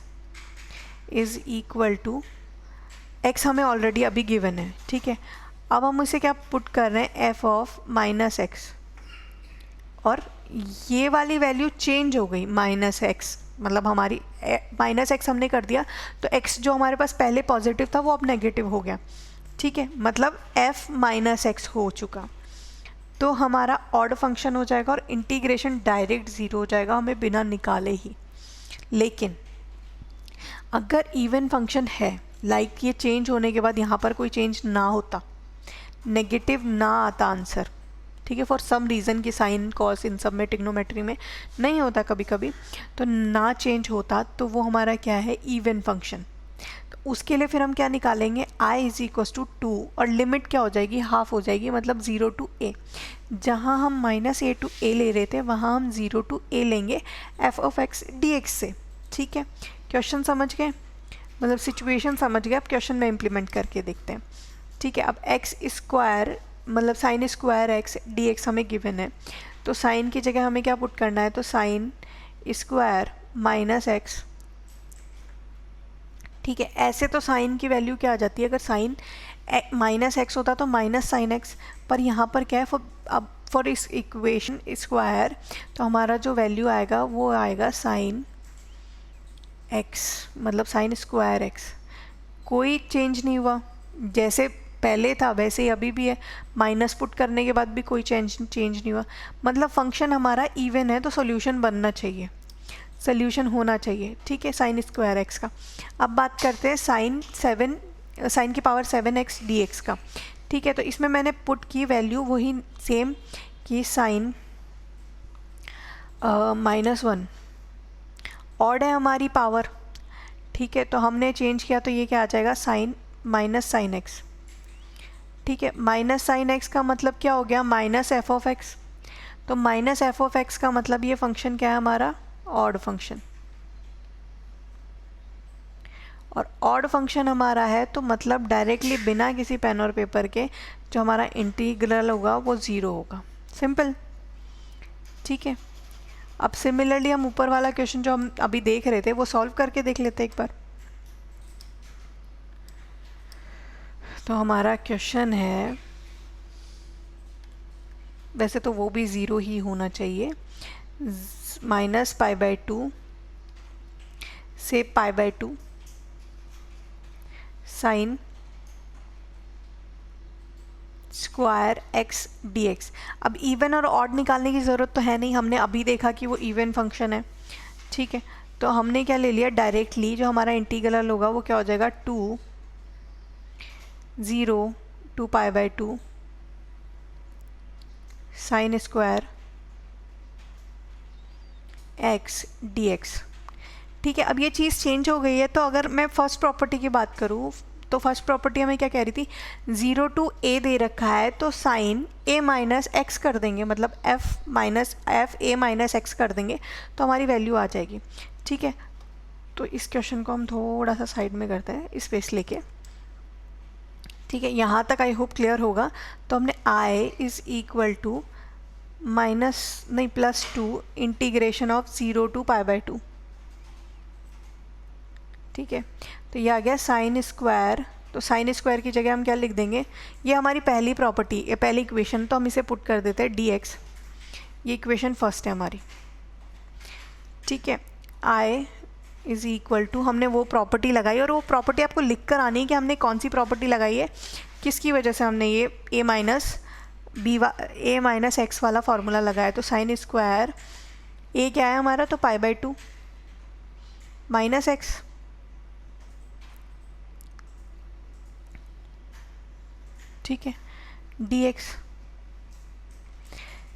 is equal to x हमें ऑलरेडी अभी गिवन है, ठीक है। अब हम इसे क्या पुट कर रहे हैं, f ऑफ -x, और ये वाली वैल्यू चेंज हो गई -x, मतलब हमारी -x हमने कर दिया, तो x जो हमारे पास पहले पॉजिटिव था वो अब नेगेटिव हो गया, ठीक है, मतलब f -x हो चुका। तो हमारा ऑड फंक्शन हो जाएगा और इंटीग्रेशन डायरेक्ट 0 हो जाएगा, हमें बिना निकाले ही। लेकिन अगर इवन फंक्शन है, लाइक ये चेंज होने के बाद यहाँ पर कोई चेंज ना होता, नेगेटिव ना आता आंसर, ठीक है, फॉर सम रीज़न की साइन कॉस इन सब में ट्रिग्नोमेट्री में नहीं होता कभी कभी, तो ना चेंज होता, तो वो हमारा क्या है, इवन फंक्शन। तो उसके लिए फिर हम क्या निकालेंगे, i इज इक्वस टू 2 और लिमिट क्या हो जाएगी, हाफ हो जाएगी, मतलब 0 to a। जहाँ हम -a to a ले रहे थे वहाँ हम 0 to a लेंगे f ऑफ x dx से, ठीक है। क्वेश्चन समझ गए, मतलब सिचुएशन समझ गए। अब क्वेश्चन में इम्प्लीमेंट करके देखते हैं, ठीक है। अब एक्स स्क्वायर मतलब sign square x d x हमें गिवन है, तो साइन की जगह हमें क्या पुट करना है, तो साइन स्क्वायर -x, ठीक है। ऐसे तो साइन की वैल्यू क्या आ जाती है, अगर साइन -x होता तो माइनस साइन एक्स, पर यहाँ पर क्या है, फॉर इस इक्वेशन स्क्वायर, तो हमारा जो वैल्यू आएगा वो आएगा साइन x, मतलब साइन स्क्वायर x। कोई चेंज नहीं हुआ, जैसे पहले था वैसे ही अभी भी है, माइनस पुट करने के बाद भी कोई चेंज नहीं हुआ, मतलब फंक्शन हमारा इवन है, तो सॉल्यूशन बनना चाहिए, सॉल्यूशन होना चाहिए, ठीक है, साइन स्क्वायर एक्स का। अब बात करते हैं साइन की पावर 7x dx का, ठीक है। तो इसमें मैंने पुट की वैल्यू वही सेम कि साइन -1, ऑड है हमारी पावर, ठीक है, तो हमने चेंज किया, तो ये क्या आ जाएगा, साइन माइनस साइन एक्स, ठीक है। माइनस साइन एक्स का मतलब क्या हो गया, माइनस एफ ऑफ एक्स, तो माइनस एफ ऑफ एक्स का मतलब ये फंक्शन क्या है हमारा, ऑड फंक्शन, और ऑड फंक्शन हमारा है, तो मतलब डायरेक्टली बिना किसी पेन और पेपर के जो हमारा इंटीग्रल होगा वो 0 होगा, सिंपल, ठीक है। अब सिमिलरली हम ऊपर वाला क्वेश्चन जो हम अभी देख रहे थे वो सॉल्व करके देख लेते हैं एक बार। तो हमारा क्वेश्चन है, वैसे तो वो भी 0 ही होना चाहिए, -π/2 से π/2 साइन स्क्वायर एक्स dx। अब इवन और ऑड निकालने की ज़रूरत तो है नहीं, हमने अभी देखा कि वो इवन फंक्शन है, ठीक है। तो हमने क्या ले लिया, डायरेक्टली जो हमारा इंटीग्रल होगा वो क्या हो जाएगा, 0 to π/2 sine square x dx, ठीक है। अब ये चीज़ चेंज हो गई है, तो अगर मैं फर्स्ट प्रॉपर्टी की बात करूँ, तो फर्स्ट प्रॉपर्टी हमें क्या कह रही थी, 0 to a दे रखा है, तो साइन a माइनस एक्स कर देंगे, मतलब f a माइनस एक्स कर देंगे, तो हमारी वैल्यू आ जाएगी, ठीक है। तो इस क्वेश्चन को हम थोड़ा सा साइड में करते हैं, स्पेस लेके, ठीक है। यहाँ तक आई होप क्लियर होगा। तो हमने i is equal to +2 integration of 0 to π/2, ठीक है। तो ये आ गया साइन स्क्वायर तो साइन स्क्वायर की जगह हम क्या लिख देंगे, ये हमारी पहली प्रॉपर्टी, ये पहली इक्वेशन, तो हम इसे पुट कर देते हैं dx। ये इक्वेशन फर्स्ट है हमारी, ठीक है। I इज़ इक्वल टू, हमने वो प्रॉपर्टी लगाई, और वो प्रॉपर्टी आपको लिख कर आनी है कि हमने कौन सी प्रॉपर्टी लगाई है, किसकी वजह से हमने ये a माइनस एक्स वाला फार्मूला लगाया। तो साइन स्क्वायर a क्या है हमारा, तो π/2 माइनस एक्स, ठीक है, dx।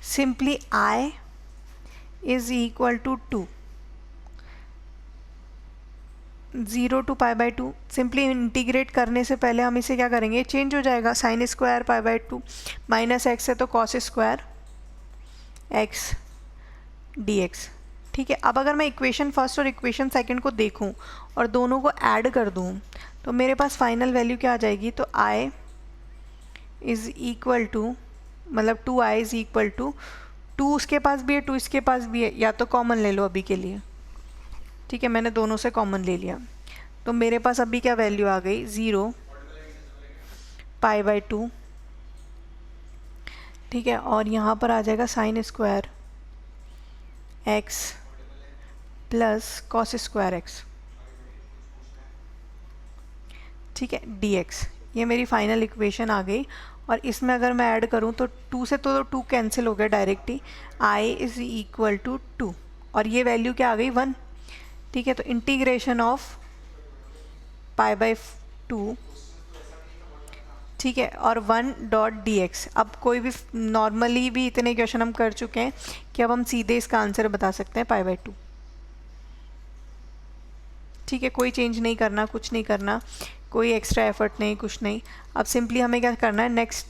Simply I is equal to 2, 0 to π/2। Simply integrate करने से पहले हम इसे क्या करेंगे, चेंज हो जाएगा, साइन स्क्वायर π/2 माइनस एक्स है तो कॉस स्क्वायर एक्स dx, ठीक है। अब अगर मैं इक्वेशन फर्स्ट और इक्वेशन सेकंड को देखूं और दोनों को ऐड कर दूं तो मेरे पास फाइनल वैल्यू क्या आ जाएगी, तो I इज़ इक्वल टू, मतलब 2I इज़ इक्वल टू 2 उसके पास भी है 2 इसके पास भी है, या तो कॉमन ले लो अभी के लिए, ठीक है, मैंने दोनों से कॉमन ले लिया। तो मेरे पास अभी क्या वैल्यू आ गई, 0 π/2, ठीक है, और यहाँ पर आ जाएगा sign square x plus cos square x, ठीक है, dx। ये मेरी फाइनल इक्वेशन आ गई, और इसमें अगर मैं ऐड करूँ तो 2 से तो 2 कैंसिल हो गया डायरेक्ट ही, I इज़ इक्वल टू 2, और ये वैल्यू क्या आ गई 1, ठीक है। तो इंटीग्रेशन ऑफ π/2, ठीक है, और 1 डॉट dx। अब कोई भी नॉर्मली भी इतने क्वेश्चन हम कर चुके हैं कि अब हम सीधे इसका आंसर बता सकते हैं π/2, ठीक है, कोई चेंज नहीं करना, कुछ नहीं करना, कोई एक्स्ट्रा एफर्ट नहीं, कुछ नहीं। अब सिंपली हमें क्या करना है, नेक्स्ट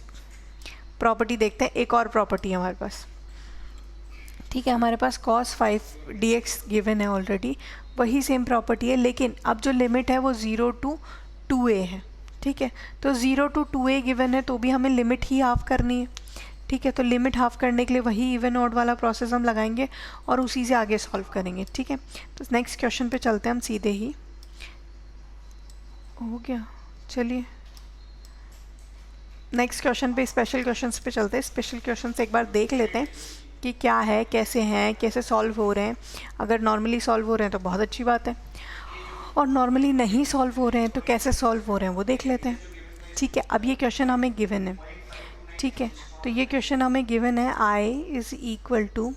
प्रॉपर्टी देखते हैं। एक और प्रॉपर्टी है हमारे पास, ठीक है, हमारे पास cos 5 dx गिवन है ऑलरेडी, वही सेम प्रॉपर्टी है, लेकिन अब जो लिमिट है वो 0 to 2a है, ठीक है। तो 0 to 2a गिवन है तो भी हमें लिमिट ही हाफ करनी है, ठीक है। तो लिमिट हाफ करने के लिए वही इवन ऑड वाला प्रोसेस हम लगाएंगे और उसी से आगे सॉल्व करेंगे, ठीक है। तो नेक्स्ट क्वेश्चन पे चलते हैं हम सीधे ही, हो गया, चलिए नेक्स्ट क्वेश्चन पे, स्पेशल क्वेश्चंस पे चलते हैं। स्पेशल क्वेश्चंस एक बार देख लेते हैं कि क्या है, कैसे हैं, कैसे सॉल्व हो रहे हैं। अगर नॉर्मली सॉल्व हो रहे हैं तो बहुत अच्छी बात है, और नॉर्मली नहीं सॉल्व हो रहे हैं तो कैसे सॉल्व हो रहे हैं वो देख लेते हैं, ठीक है। अब ये क्वेश्चन हमें गिवन है, ठीक है, तो ये क्वेश्चन हमें गिवन है I is equal to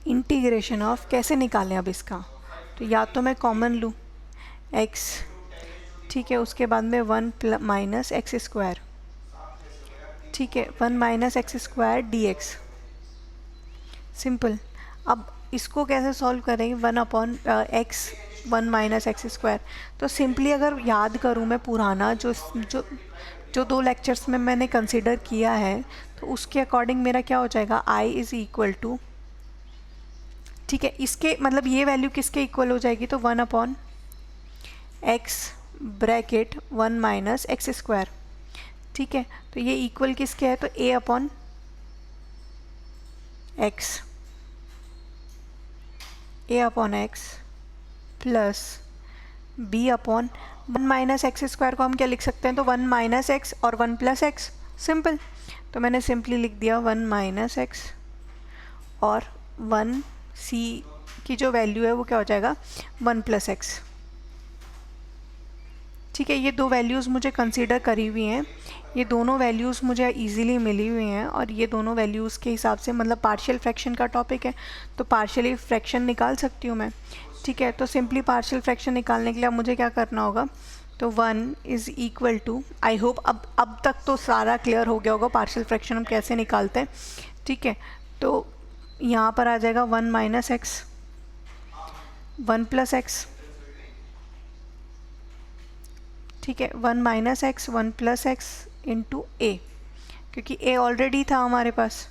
integration of, कैसे निकालें अब इसका, तो या तो मैं कॉमन लूँ x, ठीक है, उसके बाद में 1 माइनस एक्स स्क्वायर, ठीक है, 1 minus x square dx, simple. अब इसको कैसे सॉल्व करेंगे, 1 upon x 1 minus x square. तो सिंपली अगर याद करूँ मैं पुराना जो जो जो 2 लेक्चर्स में मैंने कंसिडर किया है, तो उसके अकॉर्डिंग मेरा क्या हो जाएगा, I इज़ इक्वल टू, ठीक है, इसके मतलब ये वैल्यू किसके इक्वल हो जाएगी, तो 1 upon x bracket 1 minus x square, ठीक है। तो ये इक्वल किसके है, तो a upon x, a upon x plus b upon 1 minus x square को हम क्या लिख सकते हैं, तो 1 माइनस एक्स और 1 प्लस एक्स, सिंपल। तो मैंने सिंपली लिख दिया 1 माइनस एक्स, और 1 c की जो वैल्यू है वो क्या हो जाएगा, 1 प्लस एक्स, ठीक है। ये 2 वैल्यूज़ मुझे कंसीडर करी हुई हैं, ये दोनों वैल्यूज़ मुझे इजीली मिली हुई हैं, और ये दोनों वैल्यूज़ के हिसाब से, मतलब पार्शियल फ्रैक्शन का टॉपिक है तो पार्शियली फ्रैक्शन निकाल सकती हूँ मैं, ठीक है। तो सिंपली पार्शियल फ्रैक्शन निकालने के लिए अब मुझे क्या करना होगा, तो 1 is equal to, I hope अब तक तो सारा क्लियर हो गया होगा पार्शियल फ्रैक्शन हम कैसे निकालते हैं, ठीक है। तो यहाँ पर आ जाएगा 1 माइनस एक्स 1 प्लस एक्स, ठीक है, 1 minus x 1 plus x into a, क्योंकि a ऑलरेडी था हमारे पास,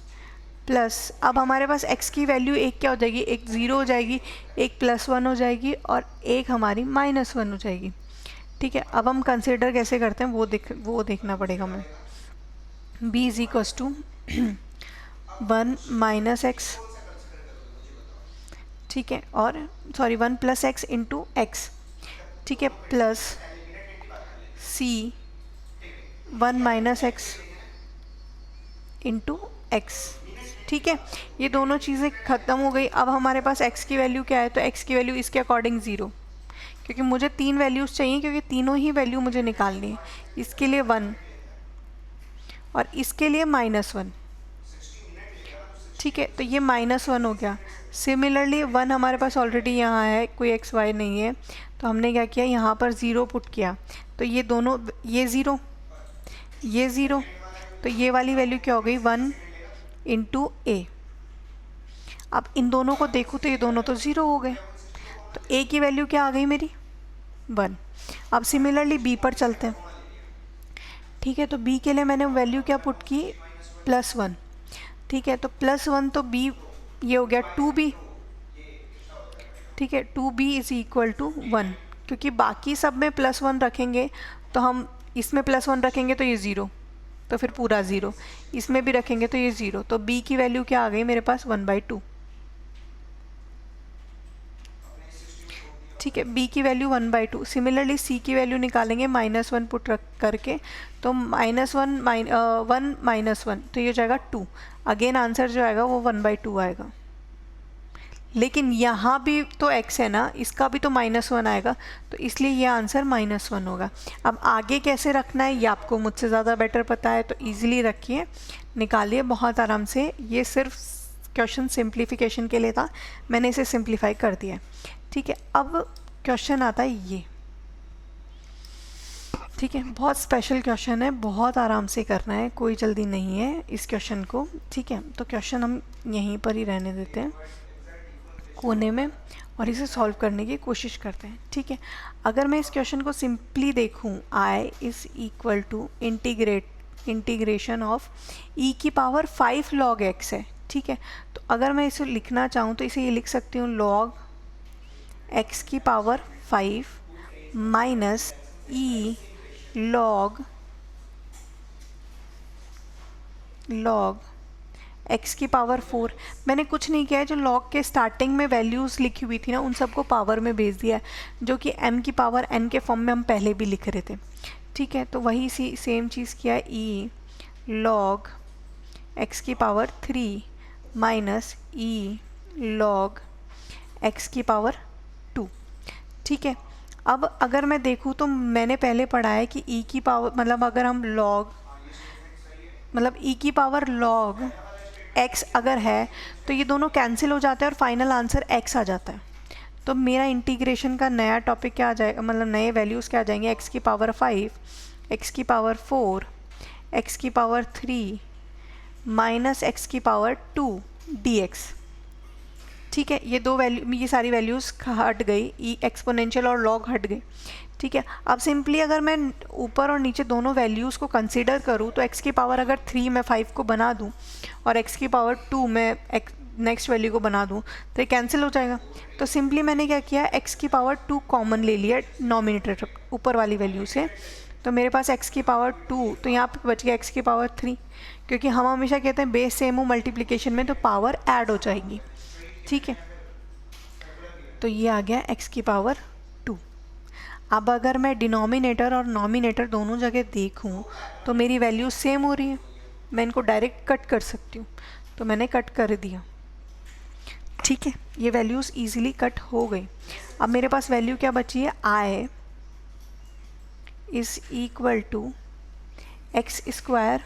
प्लस अब हमारे पास x की वैल्यू एक क्या हो जाएगी, एक 0 हो जाएगी, एक +1 हो जाएगी, और एक हमारी -1 हो जाएगी, ठीक है। अब हम कंसिडर कैसे करते हैं वो देखना पड़ेगा हमें। b is equals to 1 minus x, ठीक है, और sorry 1 plus x into x, ठीक है, plus c 1 minus x into x. ठीक है, ये दोनों चीज़ें ख़त्म हो गई। अब हमारे पास x की वैल्यू क्या है, तो x की वैल्यू इसके अकॉर्डिंग 0, क्योंकि मुझे 3 वैल्यूज़ चाहिए, क्योंकि तीनों ही वैल्यू मुझे निकालनी है। इसके लिए 1 और इसके लिए -1। ठीक है, तो ये -1 हो गया। सिमिलरली 1 हमारे पास ऑलरेडी यहाँ है, कोई एक्स वाई नहीं है, तो हमने क्या किया, यहाँ पर 0 पुट किया। तो ये दोनों, ये 0 ये 0, तो ये वाली वैल्यू क्या हो गई, 1 इंटू ए। अब इन दोनों को देखूँ तो ये दोनों तो 0 हो गए, तो ए की वैल्यू क्या आ गई मेरी, 1। अब सिमिलरली बी पर चलते हैं। ठीक है, तो बी के लिए मैंने वैल्यू क्या पुट की, +1। ठीक है, तो +1 तो बी, ये हो गया 2b। ठीक है, 2b इज़ इक्वल टू 1, क्योंकि बाकी सब में +1 रखेंगे, तो हम इसमें +1 रखेंगे तो ये 0, तो फिर पूरा 0, इसमें भी रखेंगे तो ये 0, तो b की वैल्यू क्या आ गई मेरे पास, 1/2। ठीक है, b की वैल्यू 1/2। सिमिलरली c की वैल्यू निकालेंगे -1 पुट रख करके, तो -1 1 -1, तो ये हो जाएगा 2। अगेन आंसर जो आएगा वो 1/2 आएगा। लेकिन यहाँ भी तो x है ना, इसका भी तो -1 आएगा, तो इसलिए ये आंसर -1 होगा। अब आगे कैसे रखना है ये आपको मुझसे ज़्यादा बेटर पता है, तो ईजिली रखिए, निकालिए बहुत आराम से। ये सिर्फ क्वेश्चन सिंप्लीफिकेशन के लिए था, मैंने इसे सिंप्लीफाई कर दिया है। ठीक है, अब क्वेश्चन आता है ये। ठीक है, बहुत स्पेशल क्वेश्चन है, बहुत आराम से करना है, कोई जल्दी नहीं है इस क्वेश्चन को। ठीक है, तो क्वेश्चन हम यहीं पर ही रहने देते हैं कोने में, और इसे सॉल्व करने की कोशिश करते हैं। ठीक है, अगर मैं इस क्वेश्चन को सिंपली देखूं, i is equal to integration of e की पावर 5 log x है। ठीक है, तो अगर मैं इसे लिखना चाहूँ तो इसे ये लिख सकती हूँ log x की power 5 minus e log x की पावर 4। मैंने कुछ नहीं किया है, जो log के स्टार्टिंग में वैल्यूज़ लिखी हुई थी ना, उन सबको पावर में भेज दिया है, जो कि m की पावर n के फॉर्म में हम पहले भी लिख रहे थे। ठीक है, तो वही सेम चीज़ किया है, e log x की power 3 minus e log x की पावर 2। ठीक है, अब अगर मैं देखूँ तो मैंने पहले पढ़ा है कि e की पावर, मतलब अगर हम e की पावर log x अगर है तो ये दोनों कैंसिल हो जाते हैं और फाइनल आंसर x आ जाता है। तो मेरा इंटीग्रेशन का नया टॉपिक क्या आ जाएगा, मतलब नए वैल्यूज़ क्या आ जाएंगे, x की पावर 5, x की पावर 4, x की पावर 3 माइनस x की पावर 2 dx। ठीक है, ये दो वैल्यू, ये सारी वैल्यूज़ हट गई, ई एक्सपोनेंशियल और लॉग हट गई। ठीक है, अब सिंपली अगर मैं ऊपर और नीचे दोनों वैल्यूज़ को कंसीडर करूँ तो x की पावर अगर 3 मैं 5 को बना दूँ और x की पावर 2 मैं नेक्स्ट वैल्यू को बना दूँ तो ये कैंसिल हो जाएगा। तो सिंपली मैंने क्या किया, x की पावर 2 कॉमन ले लिया नॉमिनेटर ऊपर वाली वैल्यू से, तो मेरे पास x की पावर 2, तो यहाँ पे बच गया x की पावर 3, क्योंकि हम हमेशा कहते हैं बेस सेम हो मल्टीप्लिकेशन में तो पावर ऐड हो जाएगी। ठीक है, तो ये आ गया x की पावर 2। अब अगर मैं डिनोमिनेटर और नॉमिनेटर दोनों जगह देखूं तो मेरी वैल्यू सेम हो रही है, मैं इनको डायरेक्ट कट कर सकती हूँ, तो मैंने कट कर दिया। ठीक है, ये वैल्यूज़ इजीली कट हो गई। अब मेरे पास वैल्यू क्या बची है, i is equal to x square,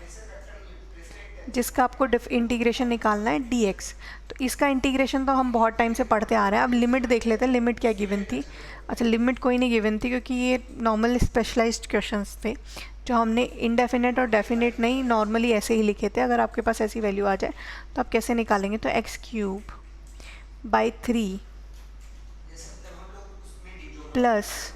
जिसका आपको इंटीग्रेशन निकालना है dx। तो इसका इंटीग्रेशन तो हम बहुत टाइम से पढ़ते आ रहे हैं। अब लिमिट देख लेते हैं, लिमिट क्या गिवन थी। अच्छा, लिमिट कोई नहीं गिवन थी, क्योंकि ये नॉर्मल स्पेशलाइज्ड क्वेश्चंस थे जो हमने इनडेफिनेट और डेफिनेट नहीं, नॉर्मली ऐसे ही लिखे थे। अगर आपके पास ऐसी वैल्यू आ जाए तो आप कैसे निकालेंगे, तो x³/3 प्लस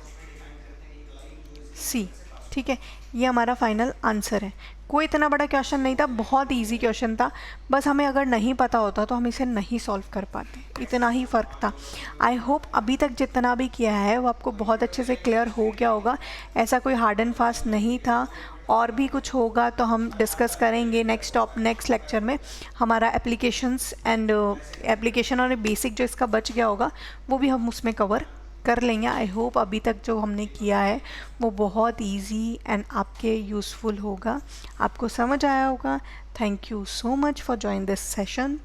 c। ठीक है, ये हमारा फाइनल आंसर है। कोई इतना बड़ा क्वेश्चन नहीं था, बहुत इजी क्वेश्चन था, बस हमें अगर नहीं पता होता तो हम इसे नहीं सॉल्व कर पाते, इतना ही फ़र्क था। आई होप अभी तक जितना भी किया है वो आपको बहुत अच्छे से क्लियर हो गया होगा। ऐसा कोई हार्ड एंड फास्ट नहीं था, और भी कुछ होगा तो हम डिस्कस करेंगे नेक्स्ट लेक्चर में। हमारा एप्लीकेशन और बेसिक जो इसका बच गया होगा वो भी हम उसमें कवर कर लेंगे। आई होप अभी तक जो हमने किया है वो बहुत इजी एंड आपके यूज़फुल होगा, आपको समझ आया होगा। Thank you so much for join this session.